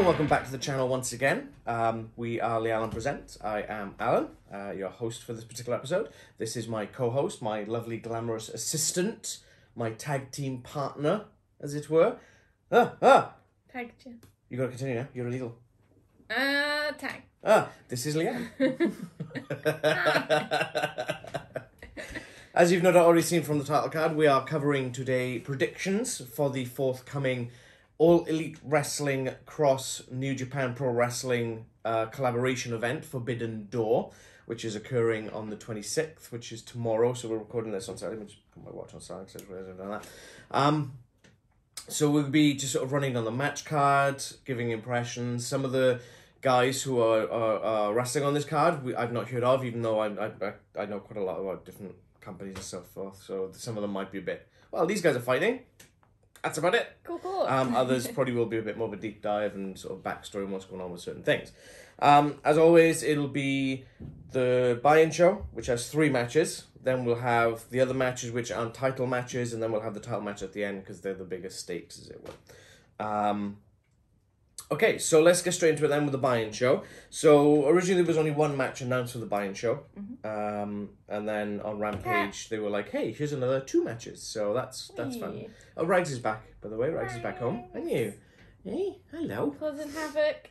and welcome back to the channel once again. We are Leanne Present. I am Alan, your host for this particular episode. This is my co-host, my lovely glamorous assistant, my tag team partner, as it were. Tag team. You gotta continue now, you're illegal. Tag. This is Leanne. As you've no doubt already seen from the title card, we are covering today predictions for the forthcoming All Elite Wrestling Cross New Japan Pro Wrestling collaboration event, Forbidden Door, which is occurring on the 26th, which is tomorrow. So we're recording this on Saturday. Let me just put my watch on Saturday, because I realised I've done that. So we'll be just sort of running down the match card, giving impressions. Some of the guys who are wrestling on this card, I've not heard of, even though I know quite a lot about different companies and so forth. So some of them might be a bit, well, these guys are fighting. That's about it. Cool. Others probably will be a bit more of a deep dive and sort of backstory and what's going on with certain things. As always, it'll be the buy-in show, which has 3 matches. Then we'll have the other matches, which aren't title matches, and then we'll have the title match at the end, because they're the biggest stakes, as it were. Okay, so let's get straight into it then with the buy-in show. So originally there was only 1 match announced for the buy-in show. And then on Rampage, they were like, hey, here's another 2 matches. So that's fun. Oh, Rags is back, by the way. Rags is back home. And you? Hey, hello. Causing havoc.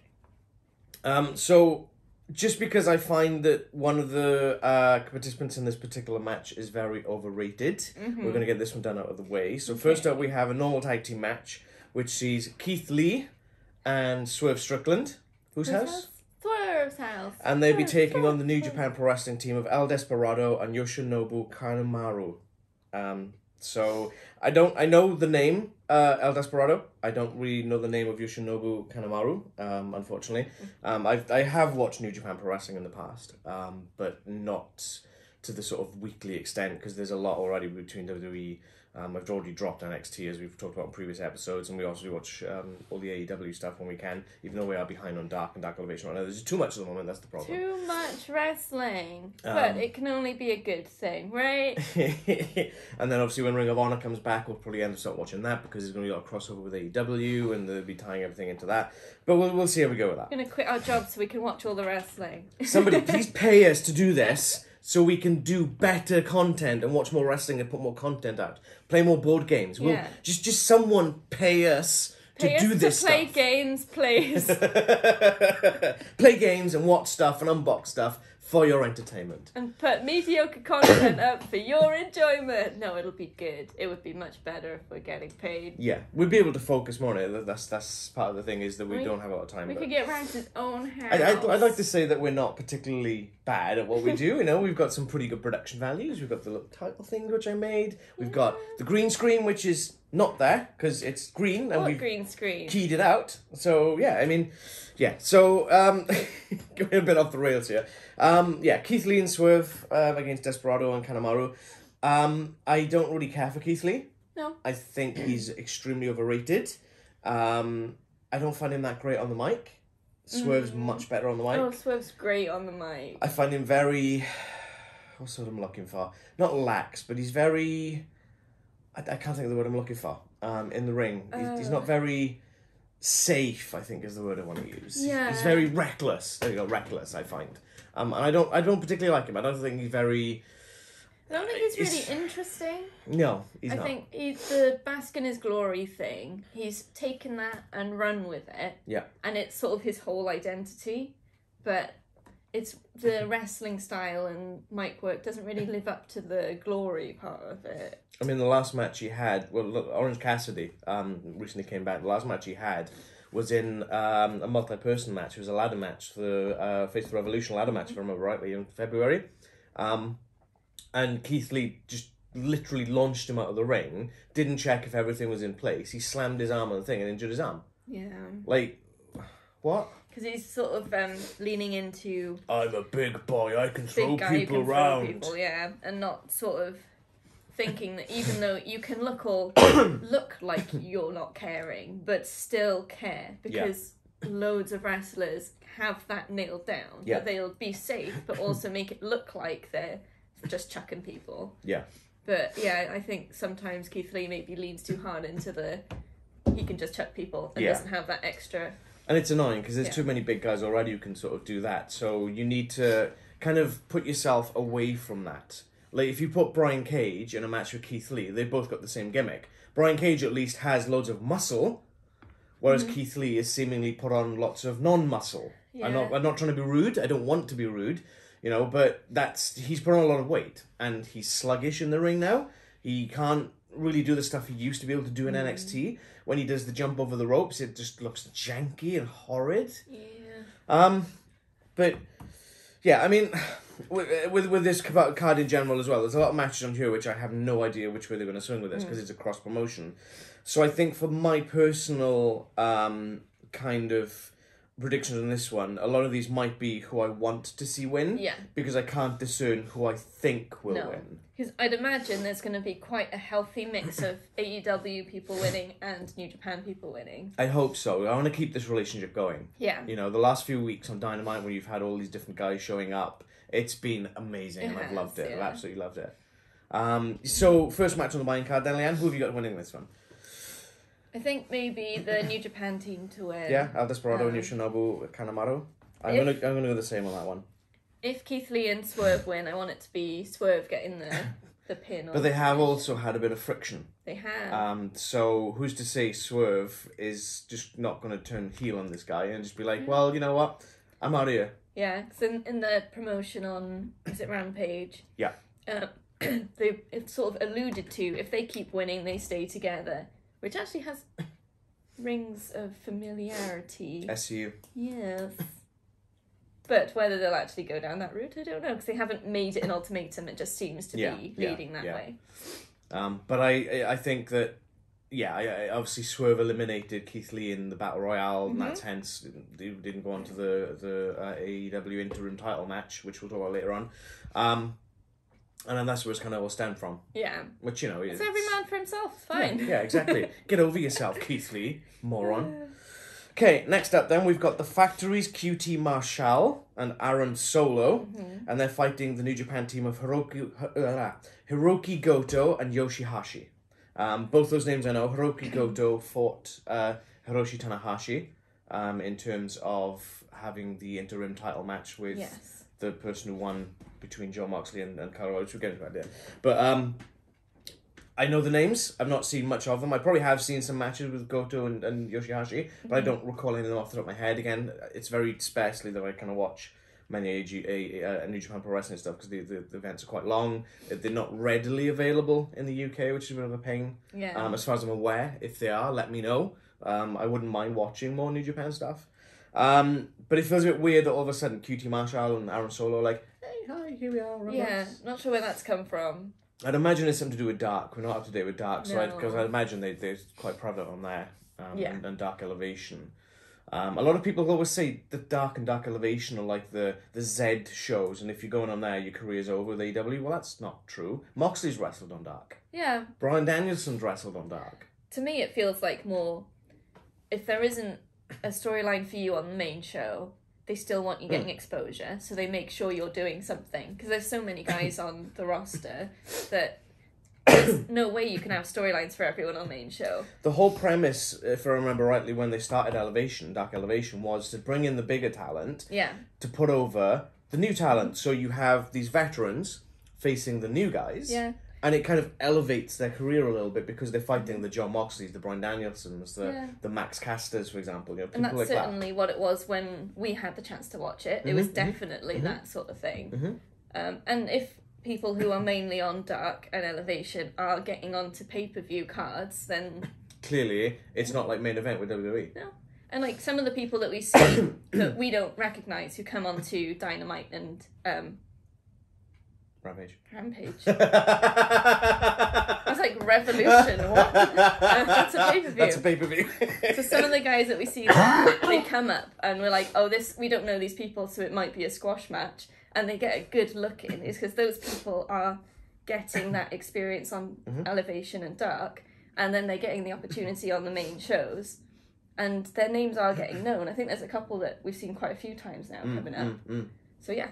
So just because I find that one of the participants in this particular match is very overrated, we're going to get this one done out of the way. So first up, we have a normal tag team match, which sees Keith Lee and Swerve Strickland. Whose house? Swerve's house. And they'll be taking on the New Japan Pro Wrestling team of El Desperado and Yoshinobu Kanemaru. So I know the name El Desperado. I don't really know the name of Yoshinobu Kanemaru, unfortunately. I have watched New Japan Pro Wrestling in the past, but not to the sort of weekly extent, because there's a lot already between WWE. I've already dropped NXT, as we've talked about in previous episodes, and we also watch all the AEW stuff when we can, even though we are behind on Dark and Dark Elevation. There's just too much at the moment, that's the problem. Too much wrestling. But it can only be a good thing, right? And then obviously when Ring of Honor comes back, we'll probably end up start watching that, because there's going to be a lot of crossover with AEW, and they'll be tying everything into that. But we'll see how we go with that. We're going to quit our job so we can watch all the wrestling. Somebody please pay us to do this, so we can do better content and watch more wrestling and put more content out. Play more board games. We'll, just someone pay us to do this play stuff. Games, please. Play games and watch stuff and unbox stuff for your entertainment. And put mediocre content up for your enjoyment. No, it'll be good. It would be much better if we're getting paid. Yeah, we'd be able to focus more on it. That's part of the thing, is that we don't have a lot of time. We could get Rags' own house. I'd like to say that we're not particularly bad at what we do. You know, we've got some pretty good production values. We've got the little title thing which I made. We've got the green screen, which is not there because it's green, and we've green screen? Keyed it out. So yeah, I mean, yeah. So going a bit off the rails here. Keith Lee and Swerve against Desperado and Kanemaru. I don't really care for Keith Lee. No. I think he's extremely overrated. I don't find him that great on the mic. Swerve's much better on the mic. Oh, Swerve's great on the mic. I find him very... What's the word I'm looking for? Not lax, but he's very... I can't think of the word I'm looking for. In the ring. He's not very safe, I think is the word I want to use. Yeah. He's very reckless. There you go, reckless, I find. And I don't particularly like him. I don't think he's very... I don't think he's really interesting. No, he's not. I think the bask in his glory thing, he's taken that and run with it. Yeah. And it's sort of his whole identity. But it's the wrestling style and mic work doesn't really live up to the glory part of it. I mean, the last match he had, well, look, Orange Cassidy recently came back. The last match he had was in a multi-person match. It was a ladder match, the Face of the Revolution ladder match, if I remember rightly, in February. And Keith Lee just literally launched him out of the ring, didn't check if everything was in place. He slammed his arm on the thing and injured his arm. Yeah. Like, what? Because he's sort of leaning into... I'm a big boy, I can throw people around. Throw people, yeah, and not sort of thinking that even though you can look like you're not caring, but still care, because loads of wrestlers have that nailed down. Yeah. That they'll be safe, but also make it look like they're just chucking people. Yeah. But yeah, I think sometimes Keith Lee maybe leans too hard into he can just chuck people and doesn't have that extra And it's annoying because there's too many big guys already who can sort of do that. So you need to kind of put yourself away from that. Like, if you put Brian Cage in a match with Keith Lee, they've both got the same gimmick. Brian Cage at least has loads of muscle, whereas Keith Lee is seemingly put on lots of non-muscle. Yeah. I'm not trying to be rude. I don't want to be rude, you know, but he's put on a lot of weight, and he's sluggish in the ring now. He can't really do the stuff he used to be able to do in NXT. When he does the jump over the ropes, it just looks janky and horrid. Yeah. But yeah, I mean, with this card in general as well, there's a lot of matches on here which I have no idea which way they're going to swing with this because it's a cross promotion. So I think for my personal kind of predictions on this one, a lot of these might be who I want to see win. Yeah. Because I can't discern who I think will win. Because I'd imagine there's going to be quite a healthy mix of AEW people winning and New Japan people winning. I hope so. I want to keep this relationship going. Yeah. You know, the last few weeks on Dynamite when you've had all these different guys showing up, it's been amazing. I've loved it. I've absolutely loved it. So, first match on the main card then, Leanne. Who have you got winning this one? I think maybe the New Japan team to win. Yeah, Desperado and Yoshinobu Kanemaru. I'm gonna go the same on that one. If Keith Lee and Swerve win, I want it to be Swerve getting the pin. But they have also had a bit of friction. They have. So who's to say Swerve is just not going to turn heel on this guy and just be like, well, you know what, I'm out of here. Yeah, because in the promotion on, is it Rampage? Yeah. It's sort of alluded to, if they keep winning, they stay together. Which actually has rings of familiarity. SU. Yes. But whether they'll actually go down that route, I don't know, because they haven't made it an ultimatum. It just seems to be leading that way. But I think that, I obviously Swerve eliminated Keith Lee in the Battle Royale, and that's hence they didn't go on to the AEW interim title match, which we'll talk about later on. And then that's where it's kind of all stemmed from. Yeah. Which, you know... It's every man for himself. It's fine. Yeah, exactly. Get over yourself, Keith Lee. Moron. Okay, next up then, we've got the Factories, QT Marshall and Aaron Solo. And they're fighting the New Japan team of Hirooki Goto and Yoshi-Hashi. Both those names I know. Hirooki Goto fought Hiroshi Tanahashi in terms of having the interim title match with the person who won between Jon Moxley and c-RoH. We'll get into that later. But I know the names. I've not seen much of them. I probably have seen some matches with Goto and Yoshi-Hashi, but I don't recall any of them off the top of my head. Again, it's very sparsely that I kind of watch many New Japan Pro Wrestling stuff because the events are quite long. They're not readily available in the UK, which is a bit of a pain. Yeah. As far as I'm aware, if they are, let me know. I wouldn't mind watching more New Japan stuff. But it feels a bit weird that all of a sudden QT Marshall and Aaron Solo are like, hey, hi, here we are. Yeah, not sure where that's come from. I'd imagine it's something to do with Dark. We're not up to date with Dark, because I'd imagine they're quite prevalent on there. And Dark Elevation. A lot of people always say that Dark and Dark Elevation are like the Z shows, and if you're going on there, your career's over with AEW. Well, that's not true. Moxley's wrestled on Dark. Yeah. Bryan Danielson's wrestled on Dark. To me, it feels like more, if there isn't a storyline for you on the main show, they still want you getting exposure, so they make sure you're doing something, because there's so many guys on the roster that there's no way you can have storylines for everyone on the main show. The whole premise, if I remember rightly, when they started Dark Elevation, was to bring in the bigger talent to put over the new talent. So you have these veterans facing the new guys. Yeah. And it kind of elevates their career a little bit because they're fighting the Jon Moxleys, the Bryan Danielsons, the Max Casters, for example. You know, and that's like certainly what it was when we had the chance to watch it. It was definitely that sort of thing. And if people who are mainly on Dark and Elevation are getting onto pay-per-view cards, then... Clearly, it's not like main event with WWE. No. And like some of the people that we see that we don't recognise who come onto Dynamite and... Rampage. I was like, Revolution, what? That's a pay-per-view. That's a pay-per-view. So some of the guys that we see, they come up and we're like, oh, we don't know these people, so it might be a squash match. And they get a good look in. It's because those people are getting that experience on Elevation and Dark, and then they're getting the opportunity on the main shows. And their names are getting known. I think there's a couple that we've seen quite a few times now coming up. So yeah,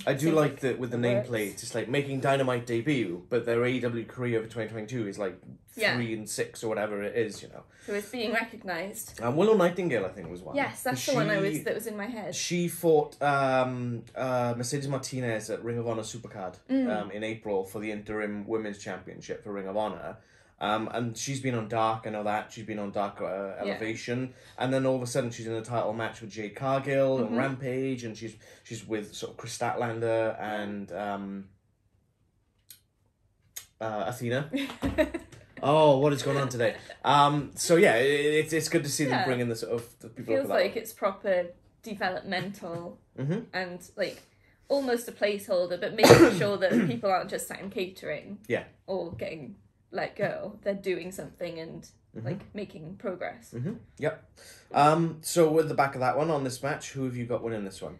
I do like that with the works. nameplate. It's like making Dynamite debut, but their AEW career for 2022 is like 3 and 6 or whatever it is, you know. So it's being recognised. Willow Nightingale, I think, was one. Yes, that's the one that was in my head. She fought Mercedes Martinez at Ring of Honor Supercard in April for the interim women's championship for Ring of Honor. And she's been on Dark, I know that. She's been on Dark Elevation. And then all of a sudden she's in a title match with Jade Cargill and Rampage, and she's with sort of Chris Statlander and Athena. Oh, what is going on today? So yeah, it's good to see them bringing the sort of the people Feels up for that like it's proper developmental and like almost a placeholder, but making sure that people aren't just sat in catering or getting let go. They're doing something and like making progress. Yep. So with the back of that one on this match, who have you got winning this one?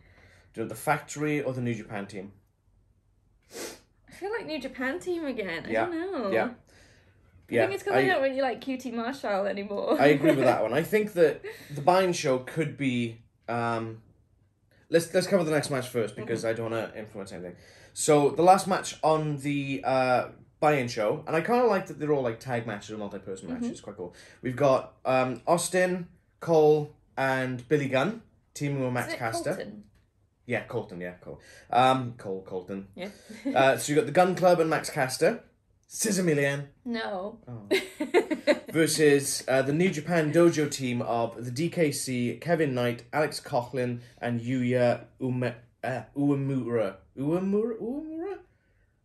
Do you want the Factory or the New Japan team? I feel like New Japan team again. I don't know. Yeah. I think it's because I don't really like QT Marshall anymore. I agree with that one. I think that the buy-in show could be... Let's cover the next match first, because I don't want to influence anything. So the last match on the buy-in show, and I kind of like that they're all like tag matches or multi-person matches. It's quite cool. We've got Austin, Cole, and Billy Gunn teaming with Max Caster. Colton? Yeah, Colton. Yeah, Cole. Colton. Yeah. So you got the Gun Club and Max Caster. Scissor Leanne. No. Oh. Versus the New Japan Dojo team of the DKC, Kevin Knight, Alex Coughlin, and Yuya Uemura. Uemura?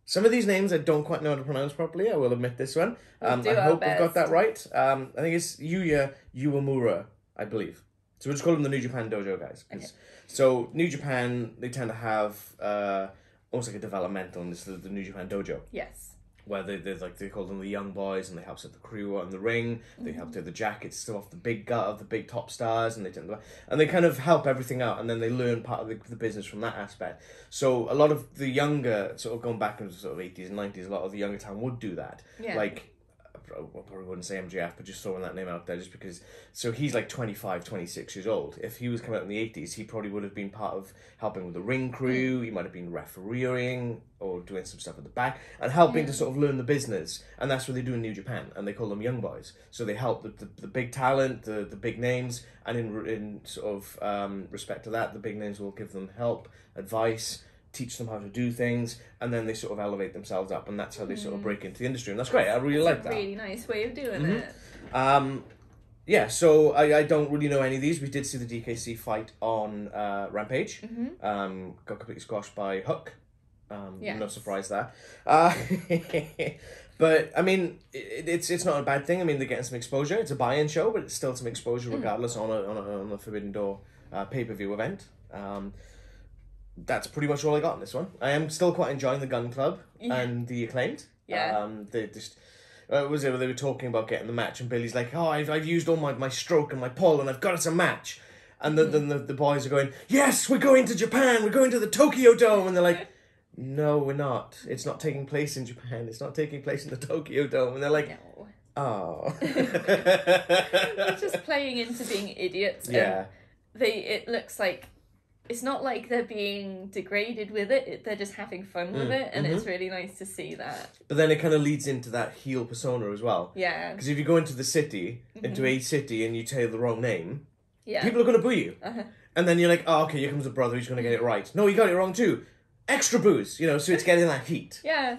Some of these names I don't quite know how to pronounce properly. I will admit this one. I hope we've got that right. I think it's Yuya Uemura, I believe. So we'll just call them the New Japan Dojo guys. Okay. So New Japan, they tend to have almost like a developmental, and this is the New Japan Dojo. Yes. Where they call them the young boys, and they help set the crew on the ring. They help do the jackets stuff off the big gut of the big top stars, and they kind of help everything out, and then they learn part of the business from that aspect. So a lot of the younger, sort of going back into sort of 80s and 90s, a lot of the younger town would do that. Yeah. Like, I probably wouldn't say MJF, but just throwing that name out there just because... So he's like 25, 26 years old. If he was coming out in the 80s, he probably would have been part of helping with the ring crew. He might have been refereeing or doing some stuff at the back and helping to sort of learn the business. And that's what they do in New Japan. And they call them young boys. So they help the big talent, the big names. And in sort of respect to that, the big names will give them help, advice, teach them how to do things, and then they sort of elevate themselves up, and that's how they sort of break into the industry, and that's great. I really like that. Really nice way of doing it. Yeah, so I don't really know any of these. We did see the DKC fight on Rampage. Got completely squashed by Hook. No surprise there. But I mean, it's not a bad thing. I mean, they're getting some exposure. It's a buy-in show, but it's still some exposure regardless on a Forbidden Door pay-per-view event. That's pretty much all I got in this one. I am still quite enjoying the Gun Club and the Acclaimed. Yeah. They just... was it where they were talking about getting the match, and Billy's like, oh, I've used all my stroke and my pull, and I've got us a match. And then the boys are going, yes, we're going to Japan, we're going to the Tokyo Dome. And they're like, no, we're not. It's not taking place in Japan. It's not taking place in the Tokyo Dome. And they're like, no. Oh. They're just playing into being idiots. Yeah. It looks like... It's not like they're being degraded with it. They're just having fun with it, and it's really nice to see that. But then it kind of leads into that heel persona as well. Yeah. Because if you go into the city, into a city, and you tell the wrong name, people are going to boo you. And then you're like, oh, okay, here comes the brother, he's going to get it right. No, he got it wrong too. Extra boos, so it's getting that heat. Yeah.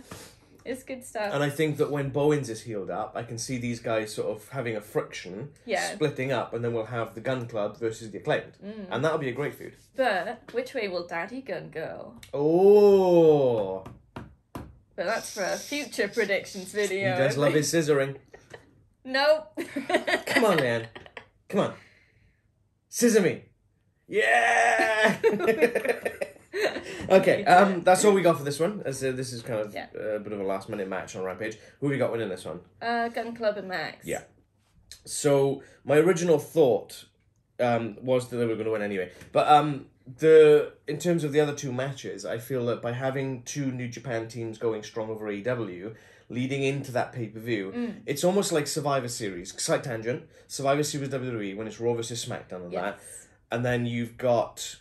It's good stuff. And I think that when Bowens is healed up, I can see these guys sort of having a friction, splitting up, and then we'll have the Gun Club versus the Acclaimed. And that'll be a great feud. But which way will Daddy Gun go? Oh! But that's for a future predictions video. He does love his scissoring. Nope. Come on, Leanne. Come on. Scissor me. Yeah! Okay, that's all we got for this one. As this is kind of a bit of a last-minute match on Rampage. Who have we got winning this one? Gun Club and Max. Yeah. So my original thought was that they were going to win anyway. But in terms of the other two matches, I feel that by having two New Japan teams going strong over AEW, leading into that pay-per-view, it's almost like Survivor Series. Slight tangent. Survivor Series WWE when it's Raw versus SmackDown and that. And then you've got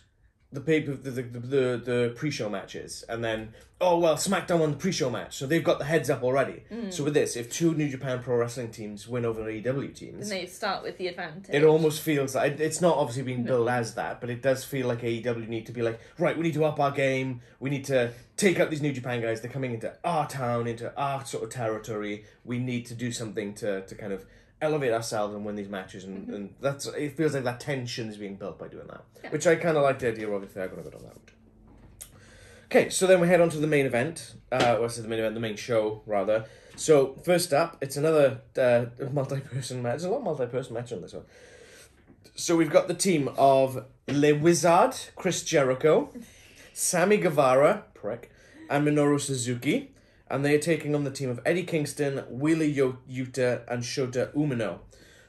the pre-show matches, and then SmackDown won the pre-show match, so they've got the heads up already. So with this, if two New Japan Pro Wrestling teams win over AEW teams, then they start with the advantage. It almost feels like it's not obviously being billed as that, but it does feel like AEW need to be like, right, we need to up our game. We need to take out these New Japan guys. They're coming into our town, into our sort of territory. We need to do something to kind of elevate ourselves and win these matches, and it feels like that tension is being built by doing that, which I kind of like the idea of. If they're going to go down that route. Okay, so then we head on to the main event. The main show rather. So first up, it's another multi-person match. There's a lot of multi-person match on this one. So we've got the team of Le Wizard, Chris Jericho, Sammy Guevara, prick, and Minoru Suzuki. And they are taking on the team of Eddie Kingston, Wheeler Yuta, and Shota Umino.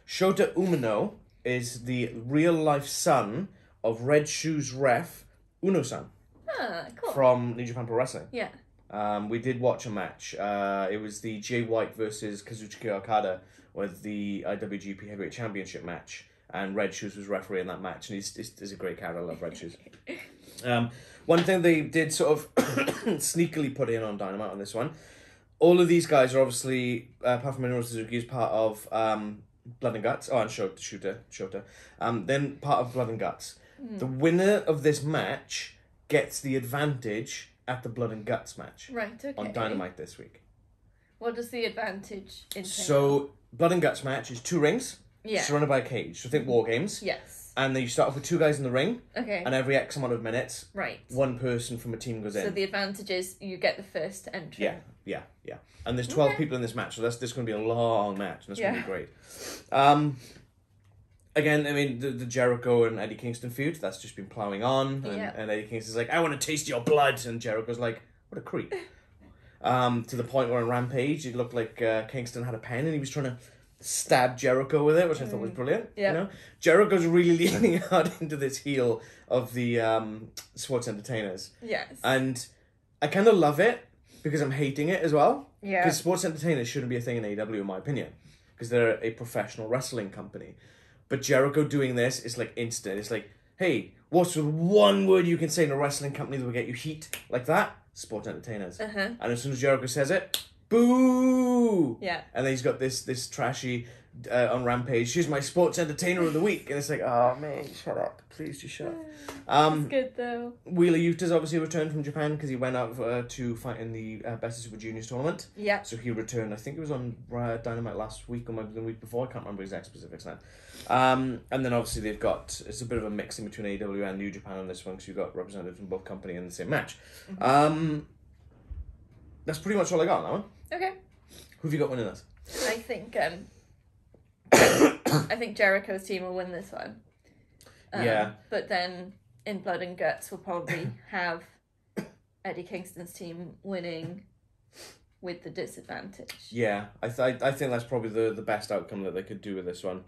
Shota Umino is the real-life son of Red Shoes ref Uno-san. Ah, cool. From New Japan Pro Wrestling. Yeah. We did watch a match. It was the Jay White versus Kazuchika Okada with the IWGP Heavyweight Championship match. And Red Shoes was refereeing that match. And he's a great character. I love Red Shoes. One thing they did sort of sneakily put in on Dynamite on this one. All of these guys are obviously, apart from Minoru Suzuki, is part of Blood and Guts. Oh, and Shota. Then part of Blood and Guts. The winner of this match gets the advantage at the Blood and Guts match. Right, okay. On Dynamite this week. What does the advantage entail? So, Blood and Guts match is 2 rings, surrounded by a cage. So think War Games. Yes. And then you start off with 2 guys in the ring. Okay. And every X amount of minutes, one person from a team goes in. So the advantage is you get the first entry. Yeah. And there's 12 people in this match, so this is going to be a long match, and it's going to be great. Again, I mean, the Jericho and Eddie Kingston feud, that's just been ploughing on. And Eddie Kingston's like, I want to taste your blood. And Jericho's like, what a creep. To the point where on Rampage, it looked like Kingston had a pen and he was trying to stab Jericho with it, which I thought was brilliant. Yeah. You know? Jericho's really leaning hard into this heel of the sports entertainers. Yes. And I kind of love it because I'm hating it as well. Yeah. Because sports entertainers shouldn't be a thing in AEW, in my opinion. Because they're a professional wrestling company. But Jericho doing this is like instant. It's like, hey, what's the one word you can say in a wrestling company that will get you heat like that? Sports entertainers. And as soon as Jericho says it, boo! Yeah. And then he's got this trashy on Rampage, she's my sports entertainer of the week. And it's like, oh man, shut up. Please just shut up. It's good though. Wheeler Yuta's obviously returned from Japan because he went out to fight in the Best of Super Juniors tournament. Yeah. So he returned, I think it was on Dynamite last week or maybe the week before, I can't remember exact specifics now. And then obviously they've got, it's a bit of a mix in between AEW and New Japan on this one because you've got representatives from both company in the same match. That's pretty much all I got on that one. Okay. Who have you got winning this? I think I think Jericho's team will win this one. Yeah. But then in Blood and Guts we'll probably have Eddie Kingston's team winning with the disadvantage. Yeah, I think that's probably the best outcome that they could do with this one.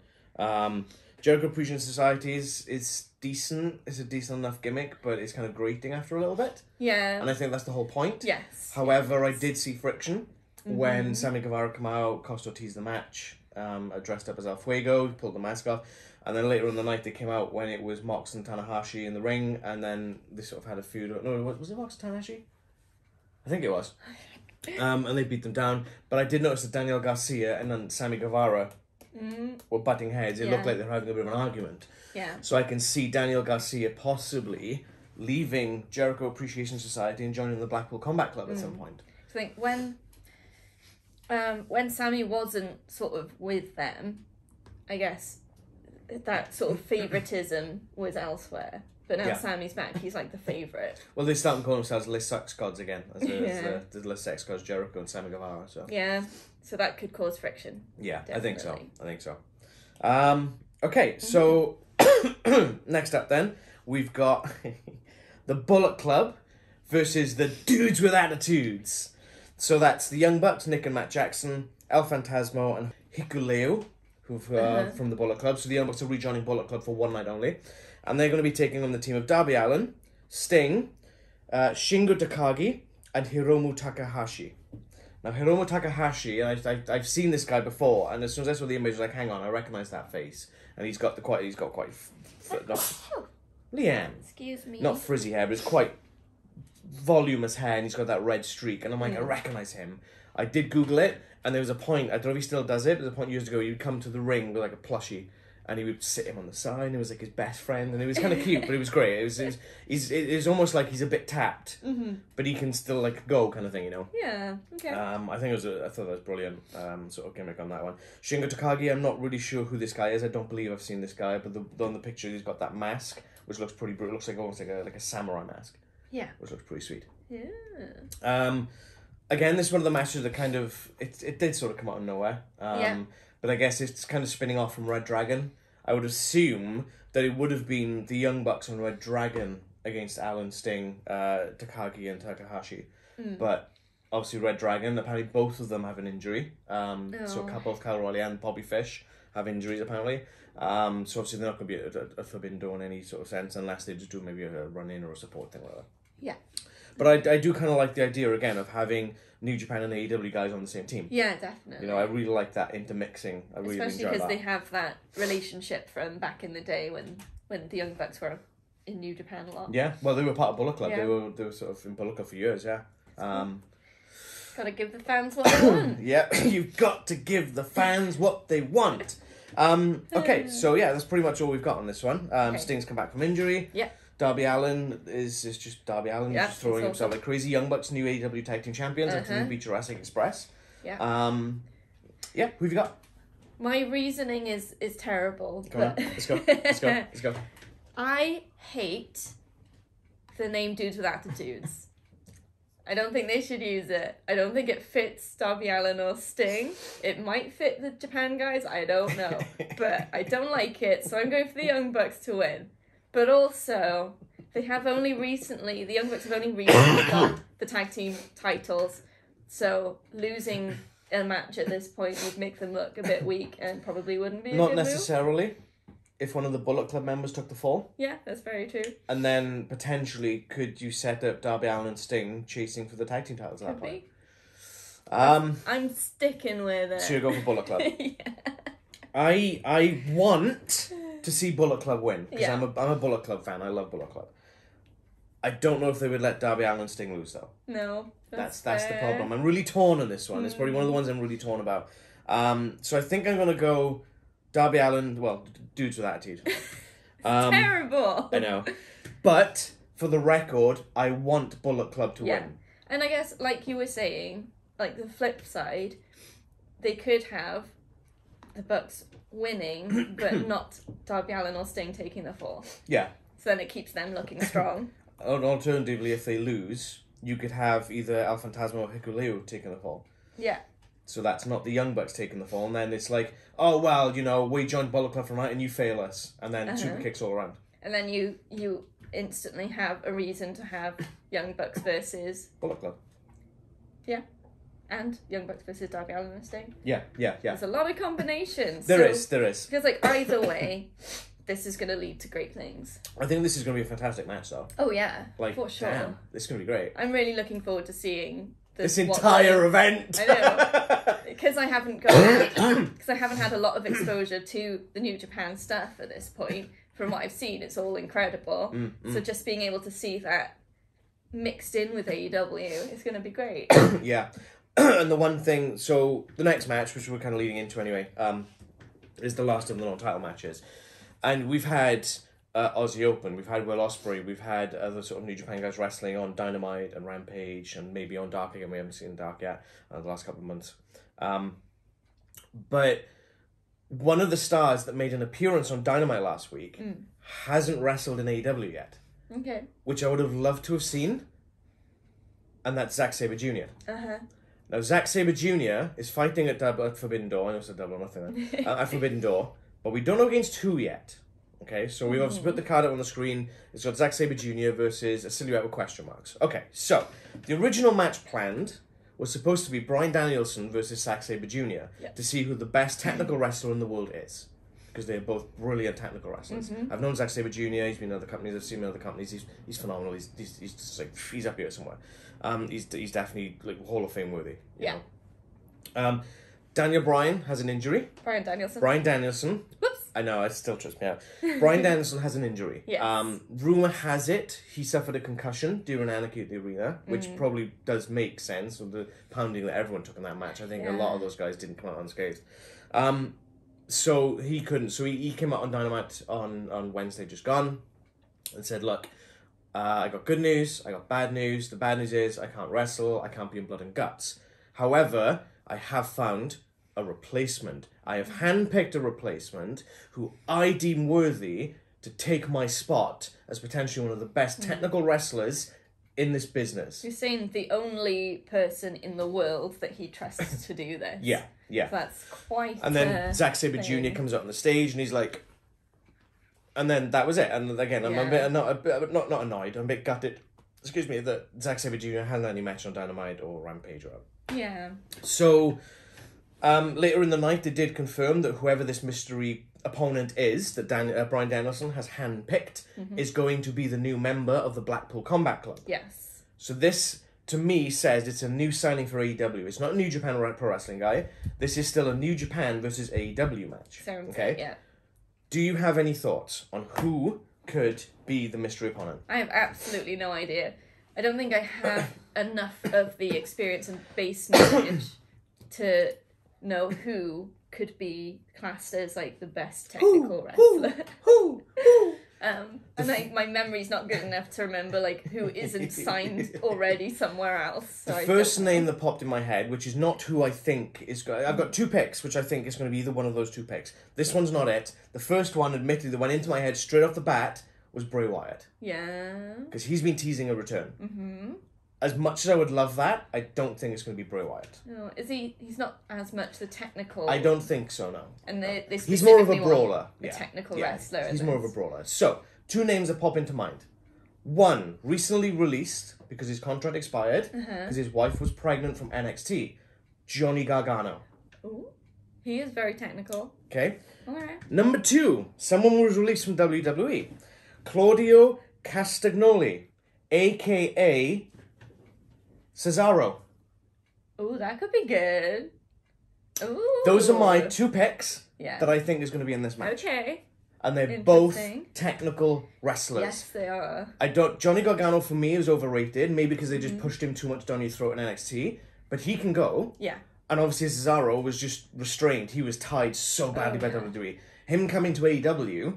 Jericho Appreciation Society is decent. It's a decent enough gimmick, but it's kind of grating after a little bit. Yeah. And I think that's the whole point. Yes. However, I did see friction when Sammy Guevara came out, Costa teased the match, dressed up as El Fuego, pulled the mask off, and then later in the night they came out when it was Mox and Tanahashi in the ring, and then they sort of had a feud. No, was it Mox and Tanahashi? I think it was. And they beat them down. But I did notice that Daniel Garcia and then Sammy Guevara were butting heads. It looked like they were having a bit of an argument. Yeah. So I can see Daniel Garcia possibly leaving Jericho Appreciation Society and joining the Blackpool Combat Club at some point. I think when Sammy wasn't sort of with them, I guess that sort of favoritism was elsewhere. But now Sammy's back, he's like the favourite. Well, they start calling themselves Les Sex Gods again, as the Les Sex Gods, Jericho and Sammy Guevara. So yeah, so that could cause friction. Yeah, definitely. I think so. Okay, so next up then, we've got the Bullet Club versus the Dudes with Attitudes. So that's the Young Bucks, Nick and Matt Jackson, El Phantasmo and Hikuleo, who've from the Bullet Club. So the Young Bucks are rejoining Bullet Club for one night only. And they're going to be taking on the team of Darby Allin, Sting, Shingo Takagi, and Hiromu Takahashi. Now, Hiromu Takahashi, I've seen this guy before, and as soon as I saw the image, I was like, hang on, I recognise that face. And he's got quite Leanne. Excuse me. Not frizzy hair, but it's quite voluminous hair, and he's got that red streak. And I'm like, I recognise him. I did Google it, and there was a point, I don't know if he still does it, there was a point years ago, he would come to the ring with like a plushie, and he would sit him on the side, and it was like his best friend, and it was kind of cute, but it was great. It was almost like he's a bit tapped, but he can still like go kind of thing, you know? Yeah, okay. I thought that was brilliant, sort of gimmick on that one. Shingo Takagi, I'm not really sure who this guy is. I don't believe I've seen this guy, but on the picture he's got that mask, which looks pretty brutal. It looks like almost like a samurai mask. Yeah. Which looks pretty sweet. Yeah. Again, this is one of the matches that kind of it did sort of come out of nowhere. But I guess it's kind of spinning off from Red Dragon. I would assume that it would have been the Young Bucks and Red Dragon against Alan, Sting, Takagi, and Takahashi. But obviously, Red Dragon, apparently both of them have an injury. So a couple of Kyle O'Reilly and Bobby Fish have injuries, apparently. So obviously, they're not going to be a Forbidden Door in any sort of sense unless they just do maybe a run-in or a support thing like that. Yeah. But I do kind of like the idea, again, of having New Japan and AEW guys on the same team. Yeah, definitely. You know, I really like that intermixing. I really Especially enjoy because that. they have that relationship from back in the day when the Young Bucks were in New Japan a lot. Yeah, well, they were part of Bullet Club. Yeah. They were sort of in Bullet Club for years, yeah. Gotta give the fans what they want. Yeah, you've got to give the fans what they want. Okay, so yeah, that's pretty much all we've got on this one. Sting's come back from injury. Yeah. Darby Allin is just Darby Allin, Yeah, just throwing he's himself awesome. like crazy. Young Bucks, new AEW Tag Team Champions, after the Beach Wrestling Express. Yeah. Yeah, who have you got? My reasoning is terrible. Come on, let's go. Let's go. I hate the name Dudes with Attitudes. I don't think they should use it. I don't think it fits Darby Allin or Sting. It might fit the Japan guys, I don't know. But I don't like it, so I'm going for the Young Bucks to win. But also, the Young Bucks have only recently got the tag team titles, so losing a match at this point would make them look a bit weak and probably wouldn't be a Not good move. necessarily. If one of the Bullet Club members took the fall. Yeah, that's very true. And then, potentially, could you set up Darby Allin and Sting chasing for the tag team titles at that point? I'm sticking with it. So you go for Bullet Club. Yeah. I want to see Bullet Club win, because Yeah. I'm a Bullet Club fan. I love Bullet Club. I don't know if they would let Darby Allin and Sting lose, though. No, That's the fair. problem. I'm really torn on this one. It's probably one of the ones I'm really torn about. So I think I'm going to go Darby Allin, well, Dudes with Attitude. Terrible. I know. But, for the record, I want Bullet Club to Yeah. win. And I guess, like you were saying, like the flip side, they could have the Bucks winning, but not Darby Allin or Sting taking the fall. Yeah. So then it keeps them looking strong. Alternatively, if they lose, you could have either El Fantasma or Hikuleo taking the fall. Yeah. So that's not the Young Bucks taking the fall. And then it's like, oh, well, you know, we joined Bullet Club for a night and you fail us. And then super kicks all around. And then you instantly have a reason to have Young Bucks versus... Bullet Club. Yeah. And Young Bucks versus Darby Allin and Sting. Yeah. There's a lot of combinations. There is. Feels like either way, this is going to lead to great things. I think this is going to be a fantastic match, though. Oh, yeah. Like, for sure. damn, this is going to be great. I'm really looking forward to seeing This entire event. I know. Because I haven't had a lot of exposure to the New Japan stuff at this point. From what I've seen, it's all incredible. So just being able to see that mixed in with AEW is going to be great. Yeah. And the one thing, so the next match, which we're kind of leading into anyway, is the last of the non-title matches. And we've had Aussie Open, we've had Will Ospreay, we've had other sort of New Japan guys wrestling on Dynamite and Rampage and maybe on Dark again. We haven't seen Dark yet the last couple of months. But one of the stars that made an appearance on Dynamite last week hasn't wrestled in AEW yet. Okay. Which I would have loved to have seen. And that's Zack Sabre Jr. Now, Zack Sabre Jr. is fighting at Forbidden Door. I know it's a double or nothing then. At Forbidden Door. But we don't know against who yet. Okay, so we've obviously put the card up on the screen. It's got Zack Sabre Jr. versus a silhouette with question marks. Okay, so the original match planned was supposed to be Bryan Danielson versus Zack Sabre Jr. To see who the best technical wrestler in the world is. Because they're both brilliant technical wrestlers. I've known Zack Sabre Jr. He's been in other companies. I've seen him in other companies. He's phenomenal. He's just like, he's up here somewhere. He's definitely like Hall of Fame worthy. You know? Daniel Bryan has an injury. Bryan Danielson. Bryan Danielson. Whoops. I know, it still trips me out. Bryan Danielson has an injury. Yes. Rumour has it he suffered a concussion during Anarchy at the Arena, which Mm. probably does make sense with the pounding that everyone took in that match. I think a lot of those guys didn't come out unscathed. So he couldn't. So he came out on Dynamite on Wednesday just gone and said, look, I got good news, I got bad news. The bad news is I can't wrestle, I can't be in blood and guts. However, I have found a replacement. I have handpicked a replacement who I deem worthy to take my spot as potentially one of the best technical wrestlers in this business. You're saying the only person in the world that he trusts to do this. Yeah. That's quite. And then Zack Sabre Jr. comes up on the stage and he's like, and then that was it. And again, I'm a bit not annoyed. I'm a bit gutted. Excuse me, that Zack Sabre Jr. hadn't any match on Dynamite or Rampage or. Yeah. So, later in the night, they did confirm that whoever this mystery opponent is, that Bryan Danielson has handpicked, is going to be the new member of the Blackpool Combat Club. Yes. So this, to me, says it's a new signing for AEW. It's not a New Japan Pro Wrestling guy. This is still a New Japan versus AEW match. Sounds okay? good, yeah. Do you have any thoughts on who could be the mystery opponent? I have absolutely no idea. I don't think I have enough of the experience and base knowledge to know who could be classed as like the best technical wrestler. And my memory's not good enough to remember like who isn't signed already somewhere else. So the first name that popped in my head, which is not who I think is going. I've got two picks, which I think is going to be either one of those two picks. This one's not it. The first one, admittedly, that went into my head straight off the bat was Bray Wyatt. Yeah. Because he's been teasing a return. Mm-hmm. As much as I would love that, I don't think it's going to be Bray Wyatt. No, is he? He's not as much the technical. I don't think so. No. And they he's more of a brawler. A technical wrestler. He's more of a brawler. So, two names that pop into mind. One, recently released because his contract expired because his wife was pregnant from NXT. Johnny Gargano. Ooh, he is very technical. Okay. Alright. Number two, someone was released from WWE. Claudio Castagnoli, a.k.a. Cesaro. Ooh, that could be good. Ooh. Those are my two picks that I think is going to be in this match. Okay. And they're both technical wrestlers. Yes, they are. Johnny Gargano for me is overrated, maybe because they just pushed him too much down your throat in NXT, but he can go. Yeah. And obviously Cesaro was just restrained. He was tied so badly by WWE. Him coming to AEW,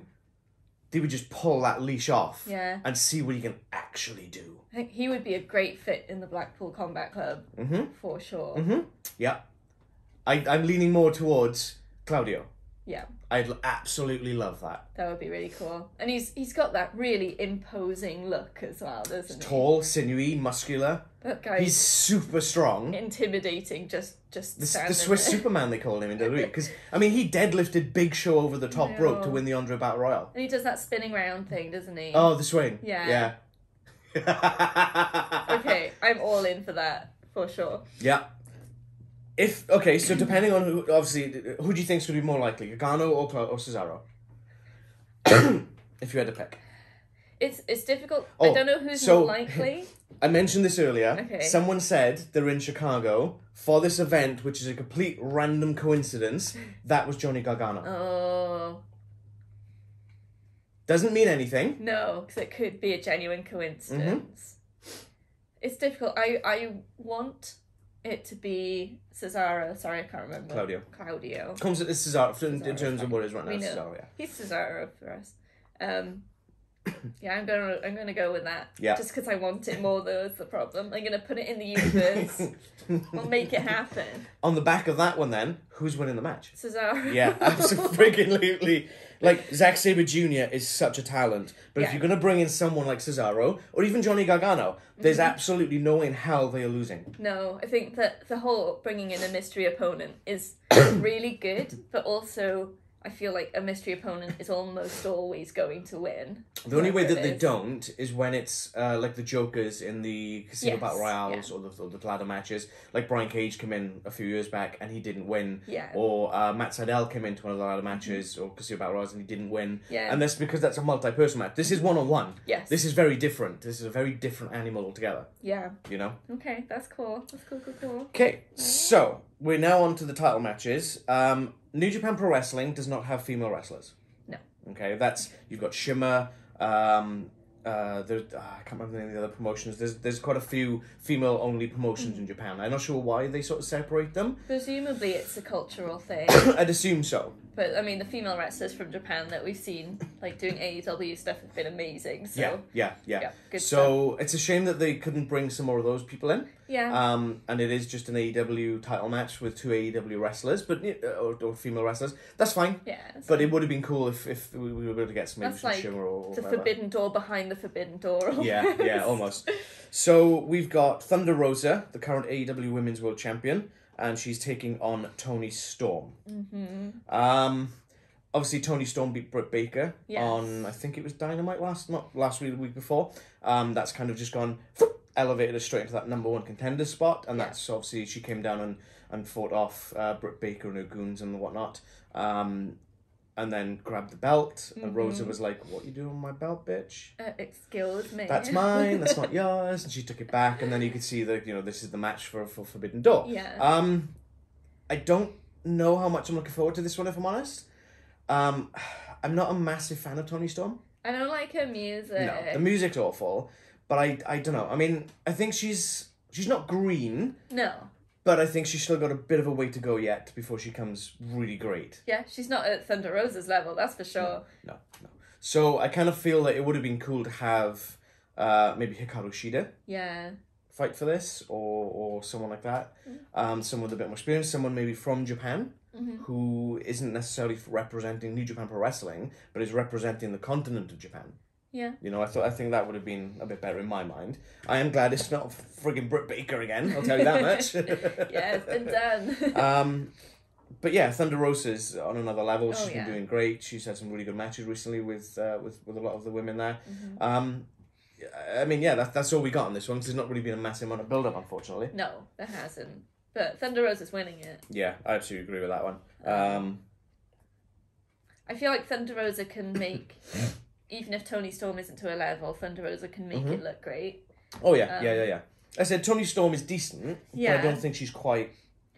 they would just pull that leash off and see what he can actually do. I think he would be a great fit in the Blackpool Combat Club, for sure. Mm-hmm. Yeah. I'm leaning more towards Claudio. Yeah. I'd absolutely love that. That would be really cool. And he's got that really imposing look as well, doesn't he? Tall, sinewy, muscular. That guy. He's super strong. Intimidating, just the Swiss Superman, they call him in WWE. Because, I mean, he deadlifted Big Show over the top rope to win the Andre Battle Royal. And he does that spinning round thing, doesn't he? Oh, the swing. Yeah. Okay, I'm all in for that, for sure. Yeah. So depending on who, obviously, who do you think is going to be more likely, Gargano or Cesaro? If you had to pick. It's difficult. I don't know who's more likely. I mentioned this earlier. Okay. Someone said they're in Chicago for this event, which is a complete random coincidence. That was Johnny Gargano. Oh. Doesn't mean anything. No, because it could be a genuine coincidence. It's difficult. I want it to be Cesaro. Sorry, I can't remember. Claudio. Comes it's Cesaro in terms of what it is right now. We know. Cesaro, yeah. He's Cesaro for us. Yeah, I'm gonna go with that. Yeah. Just because I want it more, though, is the problem. I'm gonna put it in the universe. I'll make it happen. On the back of that one, then, who's winning the match? Cesaro. Yeah, absolutely. Like, Zack Sabre Jr. is such a talent. But if you're going to bring in someone like Cesaro, or even Johnny Gargano, there's absolutely no way in hell they are losing. No, I think that the whole bringing in a mystery opponent is really good, but also I feel like a mystery opponent is almost always going to win. The only way that they don't is when it's like the Jokers in the Casino Battle Royales or the ladder matches. Like Brian Cage came in a few years back and he didn't win. Yeah. Or Matt Sydal came into one of the ladder matches or Casino Battle Royales and he didn't win. Yeah. And that's because that's a multi-person match. This is one-on-one. Yes. This is very different. This is a very different animal altogether. Yeah. You know? Okay, that's cool. That's cool. Okay, so we're now on to the title matches. New Japan Pro Wrestling does not have female wrestlers. Okay, you've got Shimmer. I can't remember any of the other promotions. There's quite a few female-only promotions in Japan. I'm not sure why they sort of separate them. Presumably it's a cultural thing. I'd assume so. But, I mean, the female wrestlers from Japan that we've seen, like, doing AEW stuff have been amazing, so... Yeah, good so, it's a shame that they couldn't bring some more of those people in. Yeah. And it is just an AEW title match with 2 AEW wrestlers, but or female wrestlers. That's fine. Yeah. But it would have been cool if we were able to get some That's like Shimmer or the whatever. forbidden door behind the forbidden door. Almost. Yeah, almost. So, we've got Thunder Rosa, the current AEW Women's World Champion, and she's taking on Toni Storm. Obviously, Toni Storm beat Britt Baker on, I think it was Dynamite not last week, the week before. That's kind of just gone, elevated her straight into that number 1 contender spot. And that's obviously, she came down and fought off Britt Baker and her goons and whatnot. And then grabbed the belt. And Rosa was like, what you doing with my belt, bitch? Excuse me. That's mine, that's not yours. And she took it back. And then you could see that, this is the match for Forbidden Door. Yeah. I don't know how much I'm looking forward to this one, if I'm honest. I'm not a massive fan of Toni Storm. I don't like her music. No, the music's awful, but I don't know. I mean, I think she's not green. No. But I think she's still got a bit of a way to go yet before she comes really great. Yeah, she's not at Thunder Rosa's level, that's for sure. No. So I kind of feel that it would have been cool to have maybe Hikaru Shida fight for this, or someone like that. Someone with a bit more experience, someone maybe from Japan. Who isn't necessarily representing New Japan Pro Wrestling, but is representing the continent of Japan. Yeah. I think that would have been a bit better in my mind. I am glad it's not frigging Britt Baker again, I'll tell you that much. Yeah, it's been done. But yeah, Thunder Rosa's on another level. She's been yeah. doing great. She's had some really good matches recently with a lot of the women there. I mean, yeah, that's all we got on this one, because there's not really been a massive amount of build-up, unfortunately. No, there hasn't. But Thunder Rosa's winning it. Yeah, I absolutely agree with that one. I feel like Thunder Rosa can make, even if Toni Storm isn't to a level, Thunder Rosa can make it look great. Oh, yeah, yeah. I said Toni Storm is decent, but I don't think she's quite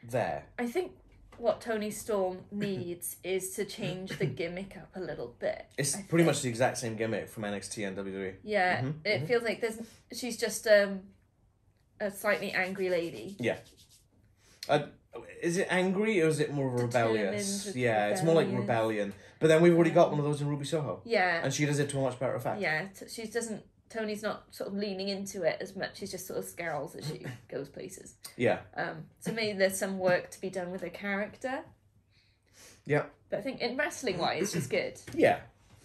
there. I think what Toni Storm needs is to change the gimmick up a little bit. It's pretty much the exact same gimmick from NXT and WWE. Yeah, it feels like she's just a slightly angry lady. Yeah. Is it angry or is it more rebellious? Yeah, it's more like rebellion. But then we've already got one of those in Ruby Soho. Yeah. And she does it to a much better effect. Yeah, Tony's not sort of leaning into it as much. She's just sort of scowls as she goes places. Yeah. So maybe there's some work to be done with her character. Yeah. But I think in wrestling wise, she's good. Yeah.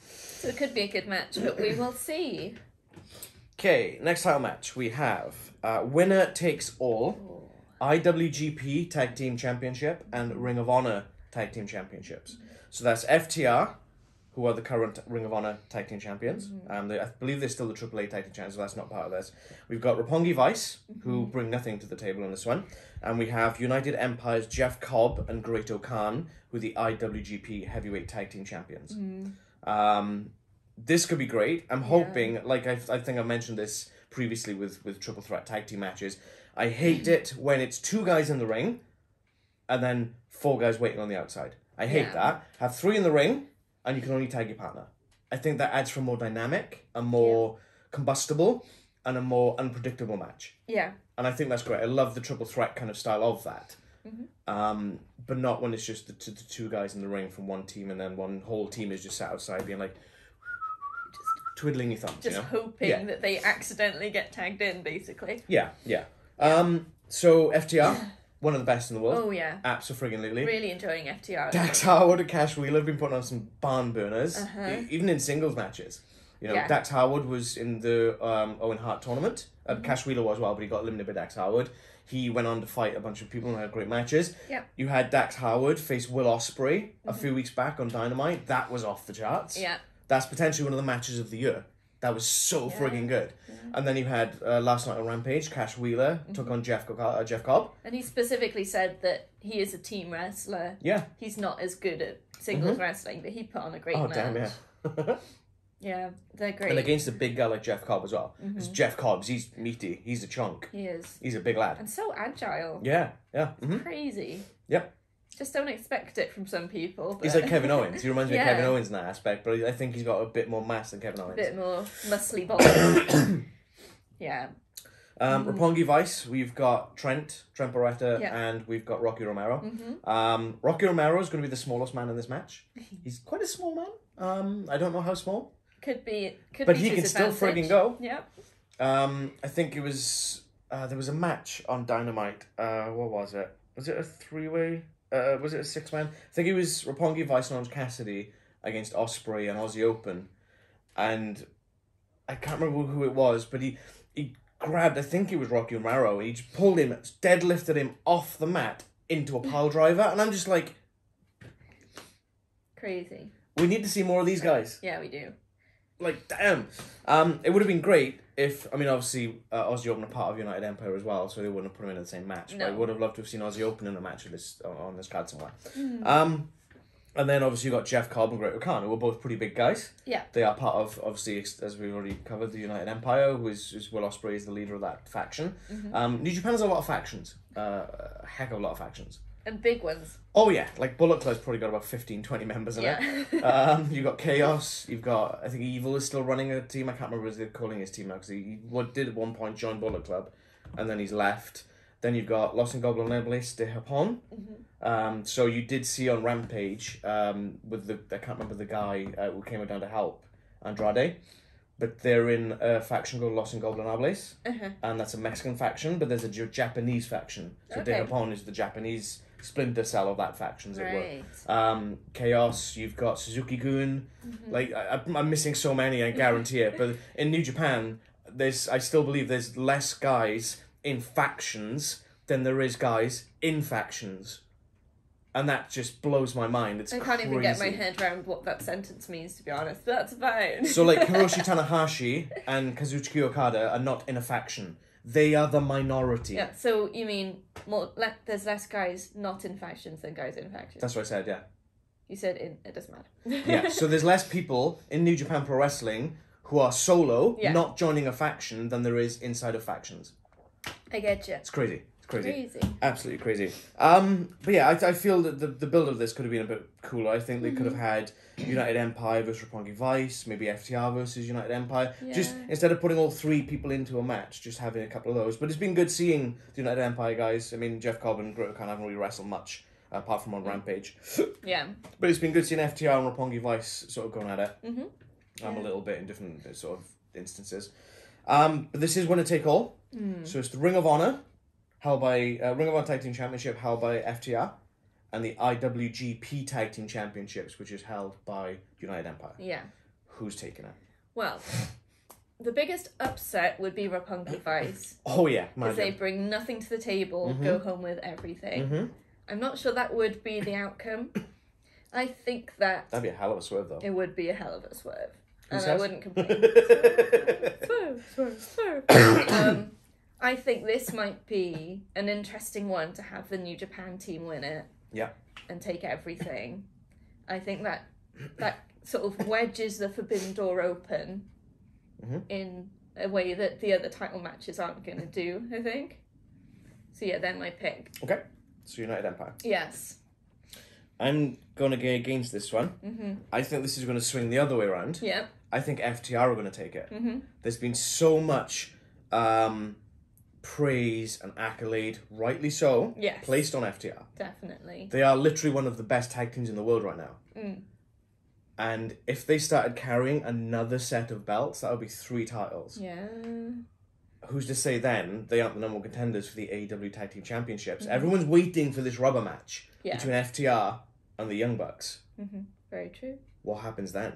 So it could be a good match, but we will see. Okay, next title match we have winner takes all. IWGP Tag Team Championship and Ring of Honor Tag Team Championships. So that's FTR, who are the current Ring of Honor Tag Team Champions. I believe they're still the AAA Tag Team Champions, so that's not part of this. We've got Roppongi Vice, who bring nothing to the table in this one. And we have United Empire's Jeff Cobb and Great Khan, who are the IWGP Heavyweight Tag Team Champions. This could be great. I'm hoping, like I think I mentioned this previously with Triple Threat Tag Team matches, I hate it when it's 2 guys in the ring and then 4 guys waiting on the outside. I hate that. Have 3 in the ring and you can only tag your partner. I think that adds for a more dynamic, a more combustible, and a more unpredictable match. Yeah. And I think that's great. I love the triple threat kind of style of that. But not when it's just the 2 guys in the ring from one team and then one whole team is just sat outside being like, twiddling your thumbs, just hoping that they accidentally get tagged in, basically. Yeah. So FTR, one of the best in the world. Oh yeah, absolutely. Really enjoying FTR. Dax Harwood and Cash Wheeler have been putting on some barn burners, even in singles matches. Dax Harwood was in the Owen Hart tournament. Cash Wheeler was as well, but he got eliminated by Dax Harwood. He went on to fight a bunch of people and had great matches. Yep. You had Dax Harwood face Will Ospreay a few weeks back on Dynamite. That was off the charts. Yeah. That's potentially one of the matches of the year. That was so friggin' good. Yeah. And then you had last night on Rampage, Cash Wheeler took on Jeff Cobb. And he specifically said that he is a team wrestler. Yeah. He's not as good at singles wrestling, but he put on a great match. Oh, damn, yeah. Yeah, they're great. And against a big guy like Jeff Cobb as well. Because Jeff Cobb's, he's meaty. He's a chunk. He is. He's a big lad. And so agile. Yeah. Crazy. Yep. Just don't expect it from some people. But... He's like Kevin Owens. He reminds me of Yeah. Kevin Owens in that aspect, but I think he's got a bit more mass than Kevin A Owens. bit more muscly body. Yeah. Roppongi Vice, we've got Trent Beretta, Yeah. and we've got Rocky Romero. Mm-hmm. Rocky Romero is going to be the smallest man in this match. He's quite a small man. I don't know how small. Could be But be he to can his still advantage. friggin' go. Yeah. I think it was... there was a match on Dynamite. What was it? Was it a three-way? Was it a six-man? I think it was Roppongi Vice and Orange Cassidy against Ospreay and Aussie Open. And I can't remember who it was, but he grabbed, I think it was Rocky Romero, he just pulled him, deadlifted him off the mat into a pile driver, and I'm just like... Crazy. We need to see more of these guys. Yeah, we do. Like, damn. It would have been great if, I mean, obviously, Aussie Open are part of United Empire as well, so they wouldn't have put him in the same match. No. But I would have loved to have seen Aussie Open in a match on this card somewhere. Mm. And then, obviously, you got Jeff Cobb and Great Khan, who are both pretty big guys. Yeah. They are part of, obviously, as we've already covered, the United Empire, who is Will Ospreay is the leader of that faction. Mm-hmm. New Japan has a lot of factions. A heck of a lot of factions. And big ones. Oh, yeah. Like, Bullet Club's probably got about 15, 20 members in it. You've got Chaos. You've got, I think Evil is still running a team. I can't remember what they're calling his team now, because he did at one point join Bullet Club, and then he's left. Then you've got Los Ingobernables de Japón. So you did see on Rampage, with I can't remember the guy who came down to help, Andrade, but they're in a faction called Los Ingobernables, and that's a Mexican faction, but there's a Japanese faction. So de Japón is the Japanese splinter cell of that faction, as it were. Chaos, you've got Suzuki-gun. Like, I'm missing so many, I guarantee it. But in New Japan, I still believe there's less guys in factions than there is guys in factions. And that just blows my mind. It's I can't crazy. even get my head around what that sentence means, to be honest. But that's fine. So, like, Hiroshi Tanahashi and Kazuchika Okada are not in a faction. They are the minority. Yeah, so you mean there's less guys not in factions than guys in factions? That's what I said, yeah. You said it doesn't matter. Yeah, so there's less people in New Japan Pro Wrestling who are solo, not joining a faction, than there is inside of factions. I get you. It's crazy. It's crazy. Crazy. Absolutely crazy. But yeah, I feel that the build of this could have been a bit cooler. I think they could have had United Empire versus Roppongi Vice, maybe FTR versus United Empire. Yeah. Just instead of putting all three people into a match, just having a couple of those. But it's been good seeing the United Empire guys. I mean, Jeff Cobb and Great Khan haven't really wrestled much, apart from on Rampage. Yeah. But it's been good seeing FTR and Roppongi Vice sort of going at it. Mm-hmm. A little bit in different sort of instances. But this is winner take all. So it's the Ring of Honor, held by Ring of Honor Tag Team Championship held by FTR, and the IWGP Tag Team Championships, which is held by United Empire. Yeah. Who's taking it? Well, the biggest upset would be Roppongi Vice. Oh yeah, because they bring nothing to the table, go home with everything. I'm not sure that would be the outcome. I think that that'd be a hell of a swerve, though. It would be a hell of a swerve. Who says? I wouldn't complain. Swerve. I think this might be an interesting one to have the New Japan team win it. Yeah. And take everything. I think that sort of wedges the forbidden door open in a way that the other title matches aren't going to do, I think. So yeah, they're my pick. Okay. So United Empire. Yes. I'm going to go against this one. I think this is going to swing the other way around. Yeah. I think FTR are going to take it. There's been so much praise and accolade, rightly so, placed on FTR. Definitely. They are literally one of the best tag teams in the world right now. And if they started carrying another set of belts, that would be 3 titles. Yeah. Who's to say then they aren't the number 1 contenders for the AEW Tag Team Championships? Everyone's waiting for this rubber match between FTR and the Young Bucks. Very true. What happens then?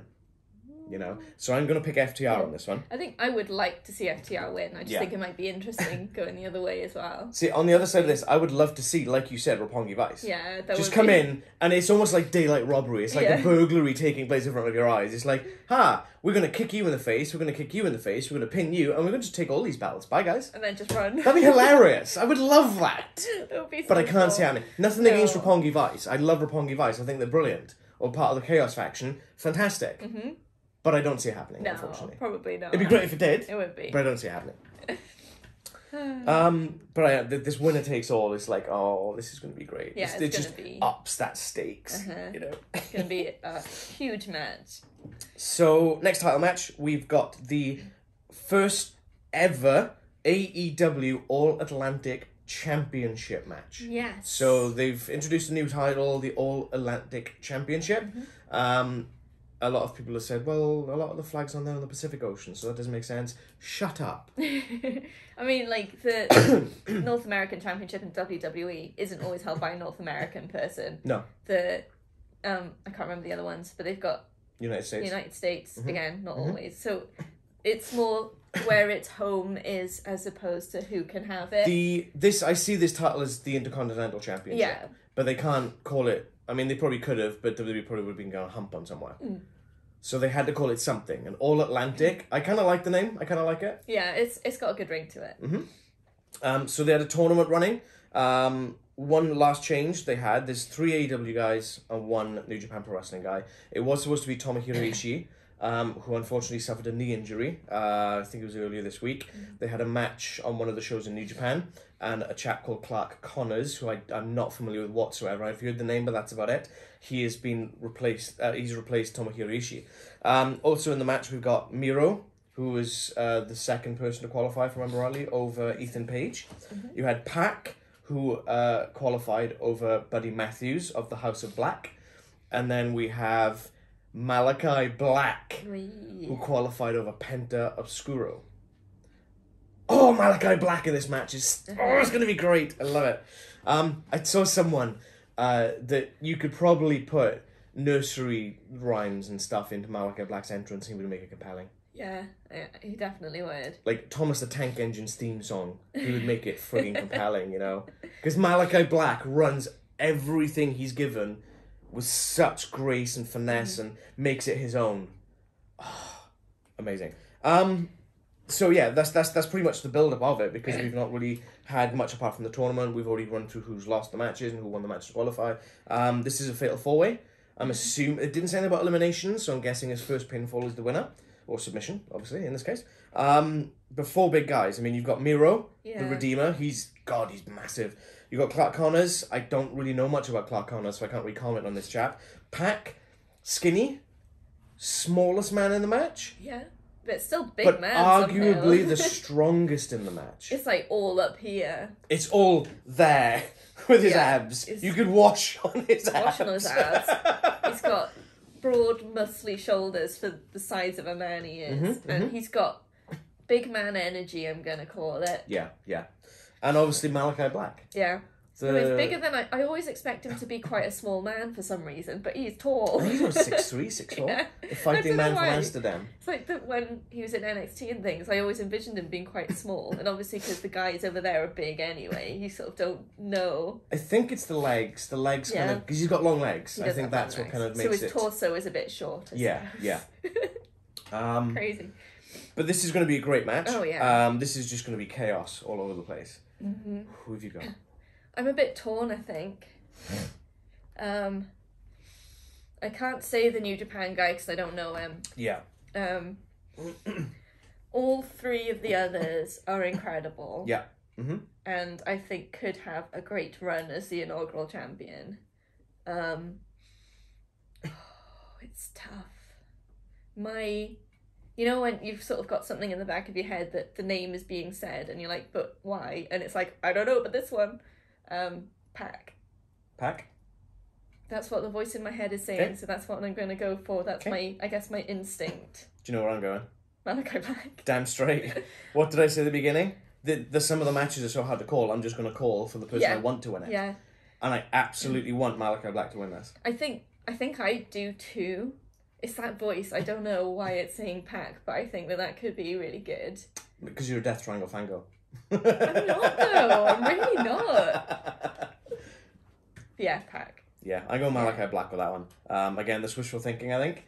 You know? So I'm going to pick FTR on this one. I think I would like to see FTR win. I just think it might be interesting going the other way as well. See, on the other side of this, I would love to see, like you said, Roppongi Vice. Yeah, that just come in, and it's almost like daylight robbery. It's like a burglary taking place in front of your eyes. It's like, we're going to kick you in the face, we're going to kick you in the face, we're going to pin you, and we're going to just take all these belts. Bye, guys. And then just run. That'd be hilarious. I would love that. It would be so but I can't see it cool. happening. Nothing against Roppongi Vice. I love Roppongi Vice. I think they're brilliant. Or part of the Chaos faction. Fantastic. But I don't see it happening, No, unfortunately. probably not. It'd be great if it did. It would be. But I don't see it happening. But this winner takes all is like, oh, this is going to be great. Yeah, it just ups that stakes, you know. It's going to be a huge match. So, next title match, we've got the first ever AEW All-Atlantic Championship match. Yes. So, they've introduced a new title, the All-Atlantic Championship. A lot of people have said, well, a lot of the flags on there on the Pacific Ocean, so that doesn't make sense. Shut up. I mean, like, the North American Championship in WWE isn't always held by a North American person. No. I can't remember the other ones, but they've got United States. Again, not always. So it's more where its home is as opposed to who can have it. I see this title as the Intercontinental Championship. Yeah. But they can't call it. I mean, they probably could have, but WWE probably would have been going to hump on somewhere. So they had to call it something. An All-Atlantic. I kind of like the name. I kind of like it. Yeah, it's got a good ring to it. So they had a tournament running. One last change they had. There's 3 AEW guys and 1 New Japan Pro Wrestling guy. It was supposed to be Tomohiro Ishii, who unfortunately suffered a knee injury. I think it was earlier this week. They had a match on one of the shows in New Japan, and a chap called Clark Connors, who I'm not familiar with whatsoever. I've heard the name, but that's about it. He has been replaced. He's replaced Tomohiro Ishii. Also in the match, we've got Miro, who was the second person to qualify, if I remember rightly, over Ethan Page. You had Pac, who qualified over Buddy Matthews of the House of Black. And then we have Malachi Black, who qualified over Penta Obscuro. Oh, Malachi Black in this match it's going to be great. I love it. I saw someone that you could probably put nursery rhymes and stuff into Malachi Black's entrance and he would make it compelling. Yeah, he definitely would. Like Thomas the Tank Engine's theme song, he would make it frigging compelling, you know? Because Malachi Black runs everything he's given with such grace and finesse and makes it his own. Oh, amazing. So yeah, that's pretty much the build-up of it, because we've not really had much apart from the tournament. We've already run through who's lost the matches and who won the matches to qualify. This is a fatal 4-way. I'm assuming it didn't say anything about elimination, so I'm guessing his first pinfall is the winner. Or submission, obviously, in this case. But 4 big guys. I mean, you've got Miro, the Redeemer. He's massive. You've got Clark Connors. I don't really know much about Clark Connors, so I can't really comment on this chap. Pac, skinny, smallest man in the match. Yeah, but still big but man. Arguably the strongest in the match. It's like all up here. It's all there with his abs. You could wash on his abs. Wash on his abs. He's got broad, muscly shoulders for the size of a man he is. And he's got big man energy, I'm going to call it. Yeah. And obviously Malachi Black. Yeah. So he's bigger than I always expect him to be quite a small man for some reason, but he's tall. He's about 6'3", 6'4". Yeah. The fighting man from Amsterdam. It's like that when he was in NXT and things, I always envisioned him being quite small. And obviously because the guys over there are big anyway, you sort of don't know. I think it's the legs. The legs kind of... Because he's got long legs. I think that's what kind of makes it... So his torso is a bit short, Yeah. Crazy. But this is going to be a great match. Oh, yeah. This is just going to be chaos all over the place. Who have you got? I'm a bit torn, I think. I can't say the New Japan guy because I don't know him. Yeah. All 3 of the others are incredible. Yeah. And I think could have a great run as the inaugural champion. It's tough. You know when you've sort of got something in the back of your head that the name is being said and you're like, but why? And it's like, I don't know, but this one. Pac. That's what the voice in my head is saying, so that's what I'm going to go for. That's my instinct. Do you know where I'm going? Malachi Black. Damn straight. What did I say at the beginning? The some of the matches are so hard to call, I'm just going to call for the person I want to win it. Yeah. And I absolutely want Malachi Black to win this. I think I do too. It's that voice. I don't know why it's saying Pac, but I think that could be really good. Because you're a Death Triangle fango. I'm not though. I'm really not. Yeah, Pac. Yeah, I go Malachi Black with that one. Again, this wishful thinking, I think.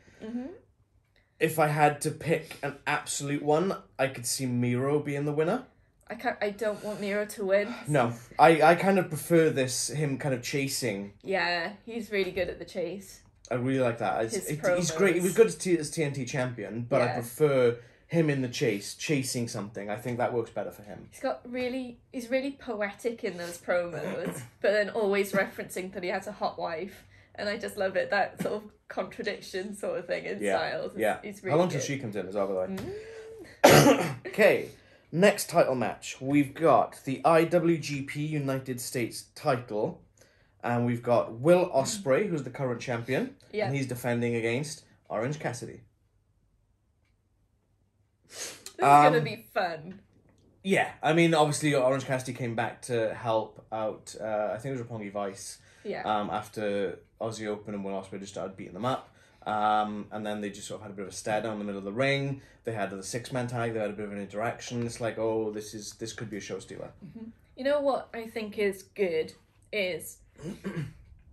If I had to pick an absolute one, I could see Miro being the winner. I don't want Miro to win. No, I kind of prefer him kind of chasing. Yeah, he's really good at the chase. I really like that. He's great. He was good as TNT champion, but I prefer him in the chasing something. I think that works better for him. He's really poetic in those promos, but then always referencing that he has a hot wife, and I just love it, that sort of contradiction sort of thing in styles. It's really How long good. till she comes in as well, by the way? Okay, next title match. We've got the IWGP United States title, and we've got Will Ospreay, who's the current champion, and he's defending against Orange Cassidy. This is going to be fun. Yeah, I mean, obviously, Orange Cassidy came back to help out, I think it was Roppongi Vice, after Aussie Open and Will Ospreay just started beating them up. And then they just sort of had a bit of a stare down in the middle of the ring. They had the 6-man tag, they had a bit of an interaction. It's like, oh, this could be a show stealer. Mm-hmm. You know what I think is good is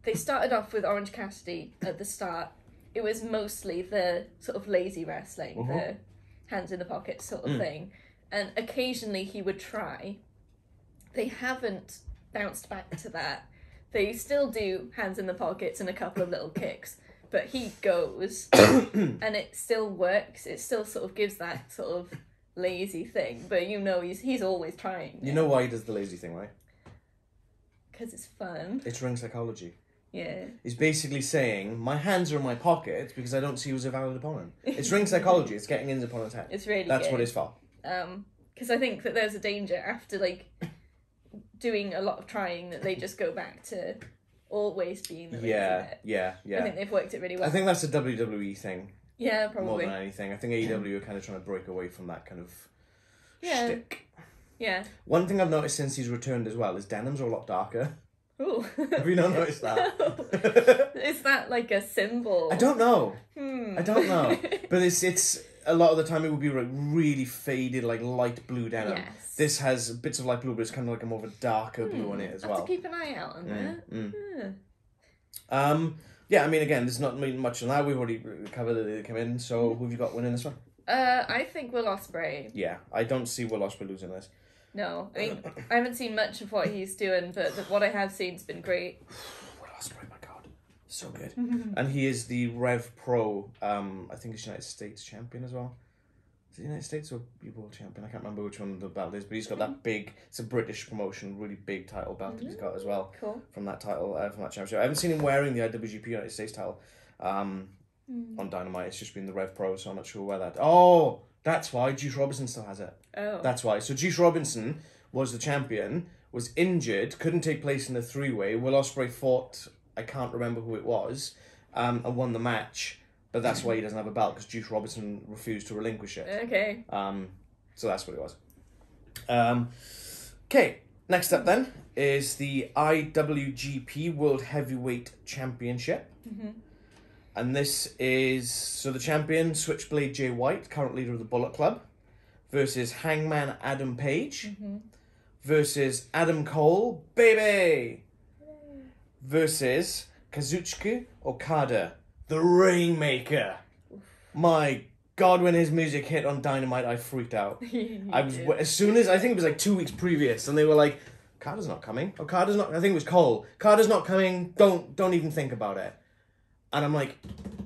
they started off with Orange Cassidy at the start. It was mostly the sort of lazy wrestling, the hands in the pocket sort of thing. And occasionally he would try. They haven't bounced back to that. They still do hands in the pockets and a couple of little kicks. But he goes, and it still works. It still sort of gives that sort of lazy thing. But you know he's always trying. You know why he does the lazy thing, right? Because it's fun. It's ring psychology. Yeah. He's basically saying, my hands are in my pocket because I don't see you as a valid opponent. It's ring psychology. It's getting in the opponent's head. It's really That's good. what it's for. Because I think that there's a danger after, like, doing a lot of trying that they just go back to always being the lazy bit. Yeah. I think they've worked it really well. I think that's a WWE thing. Yeah, probably. More than anything. I think AEW are kind of trying to break away from that kind of shtick. Yeah. One thing I've noticed since he's returned as well is denims are a lot darker. Ooh. Have you not noticed that? No. Is that like a symbol? I don't know. I don't know. But it's a lot of the time it would be like really faded, like light blue denim. Yes. This has bits of light blue, but it's kind of like a more of a darker blue on it as well. Have to keep an eye out on that. Yeah, I mean, again, there's not much on that. We've already covered that they come in. So who have you got winning this one? I think Will Ospreay. Yeah, I don't see Will Ospreay losing this. No, I mean, I haven't seen much of what he's doing, but what I have seen's been great. Will Ospreay, my God, so good. And he is the Rev Pro, I think he's United States champion as well. Is it United States or World Champion? I can't remember which one the belt is, but he's got that big, it's a British promotion, really big title belt he's got as well. Cool. From that title, from that championship. I haven't seen him wearing the IWGP United States title on Dynamite. It's just been the Rev Pro, so I'm not sure where that... Oh, that's why Juice Robinson still has it. Oh. That's why. So Juice Robinson was the champion, was injured, couldn't take place in the three-way. Will Ospreay fought, I can't remember who it was, and won the match. But that's why he doesn't have a belt, because Juice Robinson refused to relinquish it. Okay. So that's what it was. Okay, next up then is the IWGP World Heavyweight Championship. And this is, so the champion, Switchblade Jay White, current leader of the Bullet Club, versus Hangman Adam Page, versus Adam Cole, baby, versus Kazuchika Okada, the Rainmaker. My God, when his music hit on Dynamite, I freaked out. I was, as soon as, I think it was like 2 weeks previous, and they were like, Okada's not coming. Okada's not, I think it was Cole. Okada's not coming, don't even think about it. And I'm like,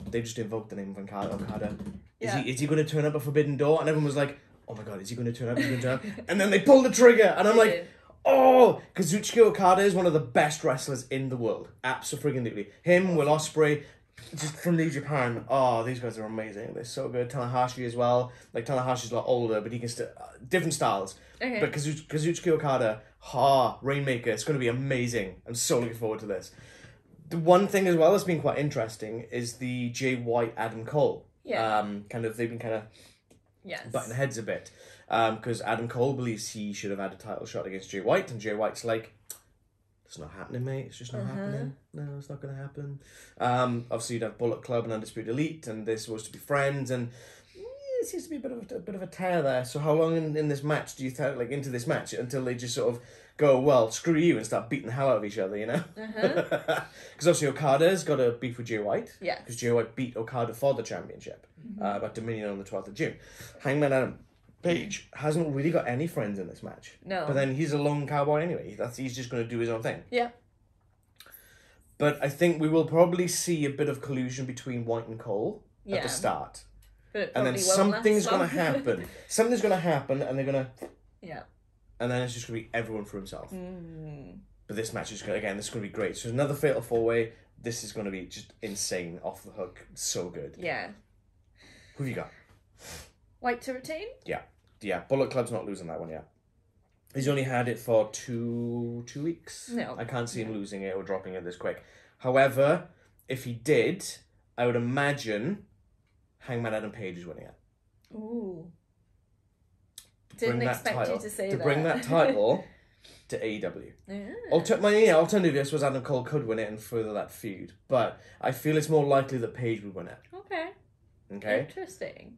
they just invoked the name of Okada. Is he going to turn up a Forbidden Door? And everyone was like, oh my God, is he going to turn up? Is he going to turn up? And then they pulled the trigger, and I'm like, oh, Kazuchika Okada is one of the best wrestlers in the world. Absolutely. Him, Will Ospreay, just from New Japan. Oh, these guys are amazing. They're so good. Tanahashi as well. Like, Tanahashi's a lot older, but he can still... different styles. Okay. But Kazuchika Okada, Rainmaker, it's going to be amazing. I'm so looking forward to this. The one thing as well that's been quite interesting is the Jay White, Adam Cole. Yeah. They've been kind of Yes. butting heads a bit. Because Adam Cole believes he should have had a title shot against Jay White, and Jay White's like, it's not happening, mate. It's just not happening. No, it's not going to happen. Obviously, you'd have Bullet Club and Undisputed Elite, and they're supposed to be friends, and it seems to be a bit of a tear there. So how long in this match do you think, like, into this match, until they just sort of go, well, screw you, and start beating the hell out of each other, you know? Because obviously Okada's got a beef with Jay White. Yeah. Because Jay White beat Okada for the championship at Dominion on the 12th of June. Hangman Adam Page hasn't really got any friends in this match. No. But then he's a lone cowboy anyway. He's just going to do his own thing. Yeah. But I think we will probably see a bit of collusion between White and Cole at the start. But it and then probably won't something's last going long. to happen. Something's going to happen, and they're going to... Yeah. And then it's just going to be everyone for himself. Mm. But this match is going to, again, this is going to be great. So another fatal 4-way. This is going to be just insane, off the hook. So good. Yeah. Who have you got? White to retain? Yeah, Bullet Club's not losing that one yet. He's only had it for two weeks. No. I can't see him losing it or dropping it this quick. However, if he did, I would imagine Hangman Adam Page is winning it. Ooh. Didn't expect you to say that. To bring that title to AEW. Yeah. Alternatively, I suppose Adam Cole could win it and further that feud. But I feel it's more likely that Page would win it. Okay. Okay? Interesting.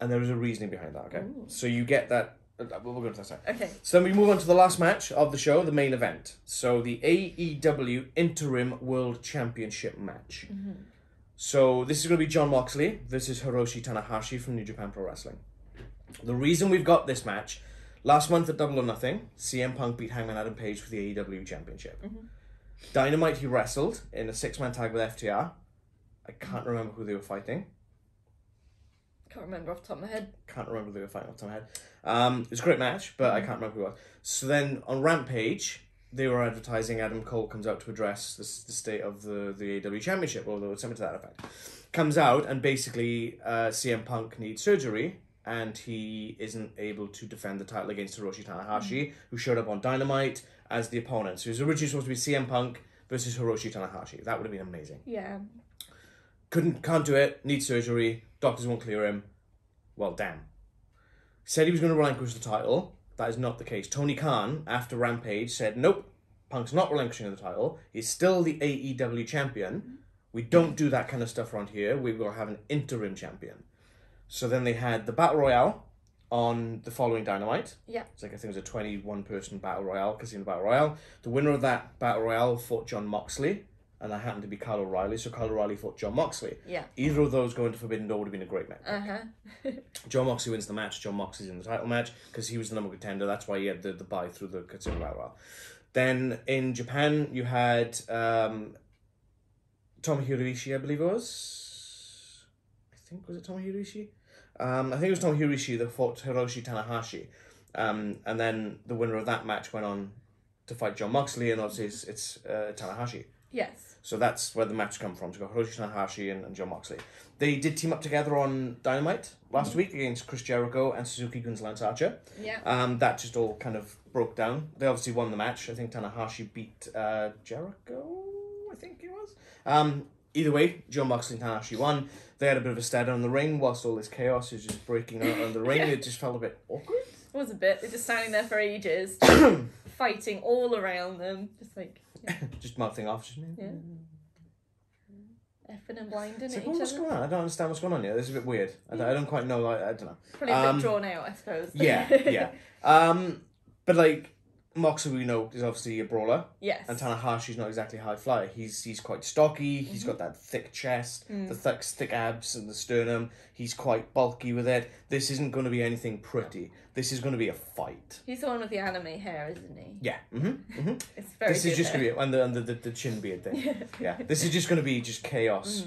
And there is a reasoning behind that, okay? Ooh. So you get that... We'll go into that second. Okay. So then we move on to the last match of the show, the main event. So the AEW Interim World Championship match. Mm-hmm. So this is going to be Jon Moxley versus Hiroshi Tanahashi from New Japan Pro Wrestling. The reason we've got this match, last month at Double or Nothing, CM Punk beat Hangman Adam Page for the AEW Championship. Mm-hmm. Dynamite, he wrestled in a 6-man tag with FTR. I can't remember who they were fighting. Can't remember off the top of my head. Can't remember who they were fighting off the top of my head. It was a great match, but I can't remember who it was. So then on Rampage, they were advertising Adam Cole comes out to address the state of the AEW Championship, although it's something to that effect. Comes out and basically CM Punk needs surgery and he isn't able to defend the title against Hiroshi Tanahashi, who showed up on Dynamite as the opponent. So it was originally supposed to be CM Punk versus Hiroshi Tanahashi. That would have been amazing. Yeah. Can't do it, needs surgery, doctors won't clear him. Well, damn. Said he was going to relinquish the title. That is not the case. Tony Khan, after Rampage, said, nope, Punk's not relinquishing the title. He's still the AEW champion. We don't do that kind of stuff around here. We will have an interim champion. So then they had the Battle Royale on the following Dynamite. Yeah. It's like, I think it was a 21-person Battle Royale, Casino Battle Royale. The winner of that Battle Royale fought Jon Moxley, and that happened to be Kyle O'Reilly, so Kyle O'Reilly fought Jon Moxley. Yeah. Either of those going to Forbidden Door would have been a great match. Uh-huh. Jon Moxley wins the match. Jon Moxley's in the title match because he was the number one contender. That's why he had the bye through the Casino Battle Royale. Then in Japan, you had Tomohiro Ishii, I believe it was. Was it Tomohiro Ishii? I think it was Tomohiro Ishii that fought Hiroshi Tanahashi. And then the winner of that match went on to fight Jon Moxley, and obviously it's Tanahashi. Yes. So that's where the match come from. So Hiroshi Tanahashi and Jon Moxley. They did team up together on Dynamite last week against Chris Jericho and Suzuki Gun's Lance Archer. Yeah. That just all kind of broke down. They obviously won the match. I think Tanahashi beat Jericho, I think it was. Either way, Jon Moxley and Tanahashi won. They had a bit of a stare down in the ring whilst all this chaos is just breaking out on the ring. It just felt a bit awkward. It was a bit. They're just standing there for ages, fighting all around them. Just like... Yeah. Just mouthing off. Just, Yeah. Effing and blinding it's at like, each what's other. going on? I don't understand what's going on here. This is a bit weird. I don't quite know. I don't know. Probably a bit drawn out, I suppose. Yeah. But like, Moxley, we know, is obviously a brawler. Yes. And Tanahashi's not exactly a high flyer. He's quite stocky. He's got that thick chest, the thick abs and the sternum. He's quite bulky with it. This isn't going to be anything pretty. This is going to be a fight. He's the one with the anime hair, isn't he? Yeah. It's very This good is just hair. going to be... And the chin beard thing. Yeah. This is just going to be just chaos.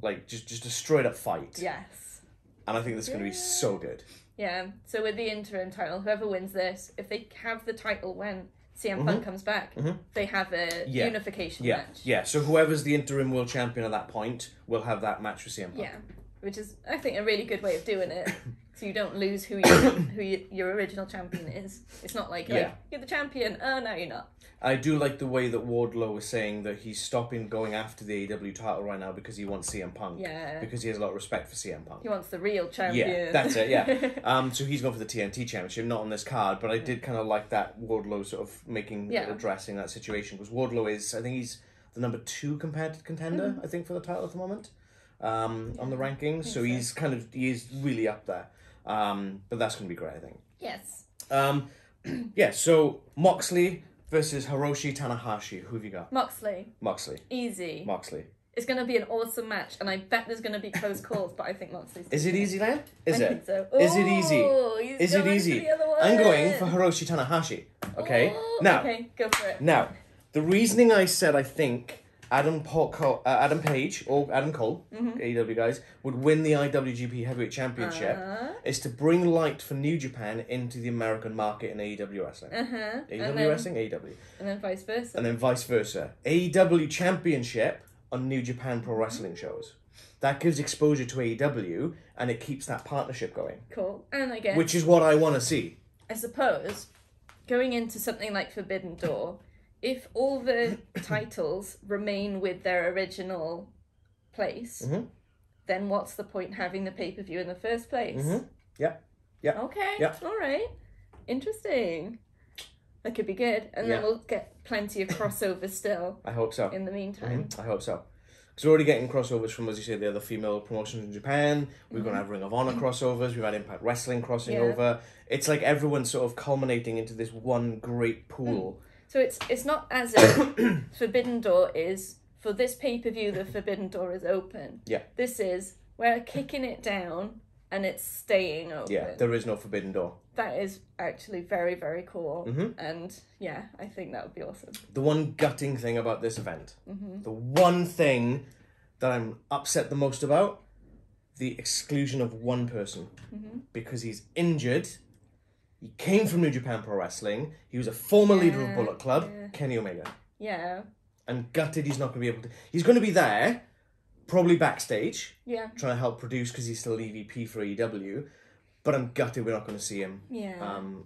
Like, just a straight up fight. Yes. And I think this is going to be so good. Yeah, so with the interim title, whoever wins this, if they have the title when CM Punk comes back, they have a unification match. Yeah, so whoever's the interim world champion at that point will have that match with CM Punk. Yeah, which is, I think, a really good way of doing it. So you don't lose who your original champion is. It's not like, you're the champion, oh, no, you're not. I do like the way that Wardlow was saying that he's stopping going after the AEW title right now because he wants CM Punk. Yeah. Because he has a lot of respect for CM Punk. He wants the real champion. Yeah, that's it, yeah. So he's gone for the TNT Championship, not on this card, but I did kind of like that Wardlow sort of addressing that situation, because Wardlow is, I think he's the number 2 contender, I think, for the title at the moment, on the rankings, so he is really up there. But that's going to be great, I think. Yes. So Moxley versus Hiroshi Tanahashi. Who have you got? Moxley. Easy. Moxley. It's going to be an awesome match, and I bet there's going to be close calls, but I think Moxley's... Is it easy, Len? I think so. Is it easy? Is it easy? I'm going for Hiroshi Tanahashi. Okay? Oh, now, okay, go for it. Now, the reasoning I said I think Adam Page or Adam Cole, AEW guys, would win the IWGP Heavyweight Championship is to bring light for New Japan into the American market in AEW wrestling. AEW wrestling, AEW. And then vice versa. And then vice versa. AEW Championship on New Japan Pro Wrestling shows. That gives exposure to AEW and it keeps that partnership going. Cool. And I guess... Which is what I want to see. I suppose, going into something like Forbidden Door, if all the titles remain with their original place, then what's the point having the pay-per-view in the first place? Yeah. Okay. All right. Interesting. That could be good. And then we'll get plenty of crossovers still. I hope so. In the meantime. I hope so. Because we're already getting crossovers from, as you say, the other female promotions in Japan. We're going to have Ring of Honor crossovers. We've had Impact Wrestling crossing over. It's like everyone's sort of culminating into this one great pool. So it's not as if Forbidden Door is, for this pay-per-view, the Forbidden Door is open. Yeah. This is, we're kicking it down and it's staying open. Yeah, there is no Forbidden Door. That is actually very, very cool. And yeah, I think that would be awesome. The one gutting thing about this event, the one thing that I'm upset the most about, the exclusion of one person. Because he's injured. He came from New Japan Pro Wrestling. He was a former leader of Bullet Club, Kenny Omega. Yeah. And gutted he's not going to be able to... He's going to be there, probably backstage, trying to help produce because he's still EVP for AEW. But I'm gutted we're not going to see him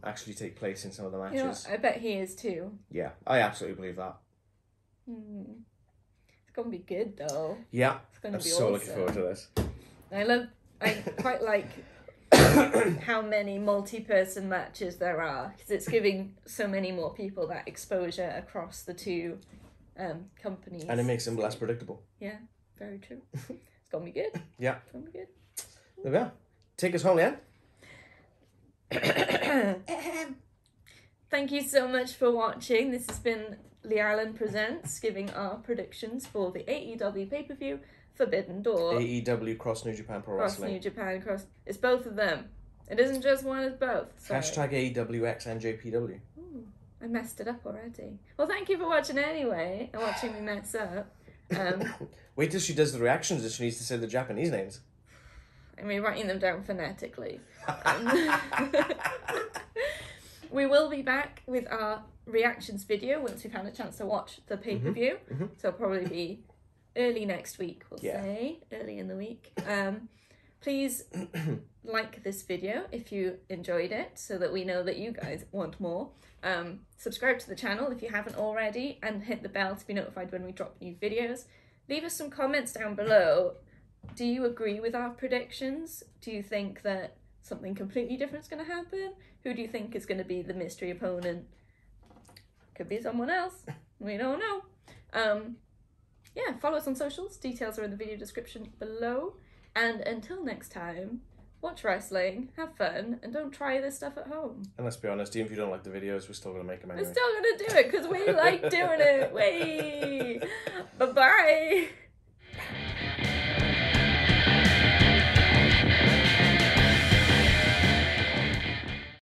actually take place in some of the matches. You know, I bet he is too. Yeah, I absolutely believe that. It's going to be good though. Yeah, it's going to be so awesome. Looking forward to this. I quite like how many multi-person matches there are, because it's giving so many more people that exposure across the two companies. And it makes them less predictable. Yeah, very true. It's going to be good. Yeah. It's going to be good. There we are. Take us home, Leanne. Thank you so much for watching. This has been Alan Presents, giving our predictions for the AEW pay-per-view Forbidden Door. AEW Cross New Japan Pro Wrestling. Cross New Japan, cross. It's both of them. It isn't just one, it's both. Sorry. Hashtag AEWX and JPW. Ooh, I messed it up already. Well, thank you for watching anyway, and watching me mess up. Wait till she does the reactions if she needs to say the Japanese names. I mean, writing them down phonetically. We will be back with our reactions video once we've had a chance to watch the pay-per-view. So it'll probably be early next week, we'll say. Early in the week. Please like this video if you enjoyed it, so that we know that you guys want more. Subscribe to the channel if you haven't already, and hit the bell to be notified when we drop new videos. Leave us some comments down below. Do you agree with our predictions? Do you think that something completely different is going to happen? Who do you think is going to be the mystery opponent? Could be someone else. We don't know. Yeah, follow us on socials. Details are in the video description below. And until next time, watch wrestling, have fun, and don't try this stuff at home. And let's be honest, even if you don't like the videos, we're still going to make them anyway. We're still going to do it because we like doing it. Whee! Bye-bye!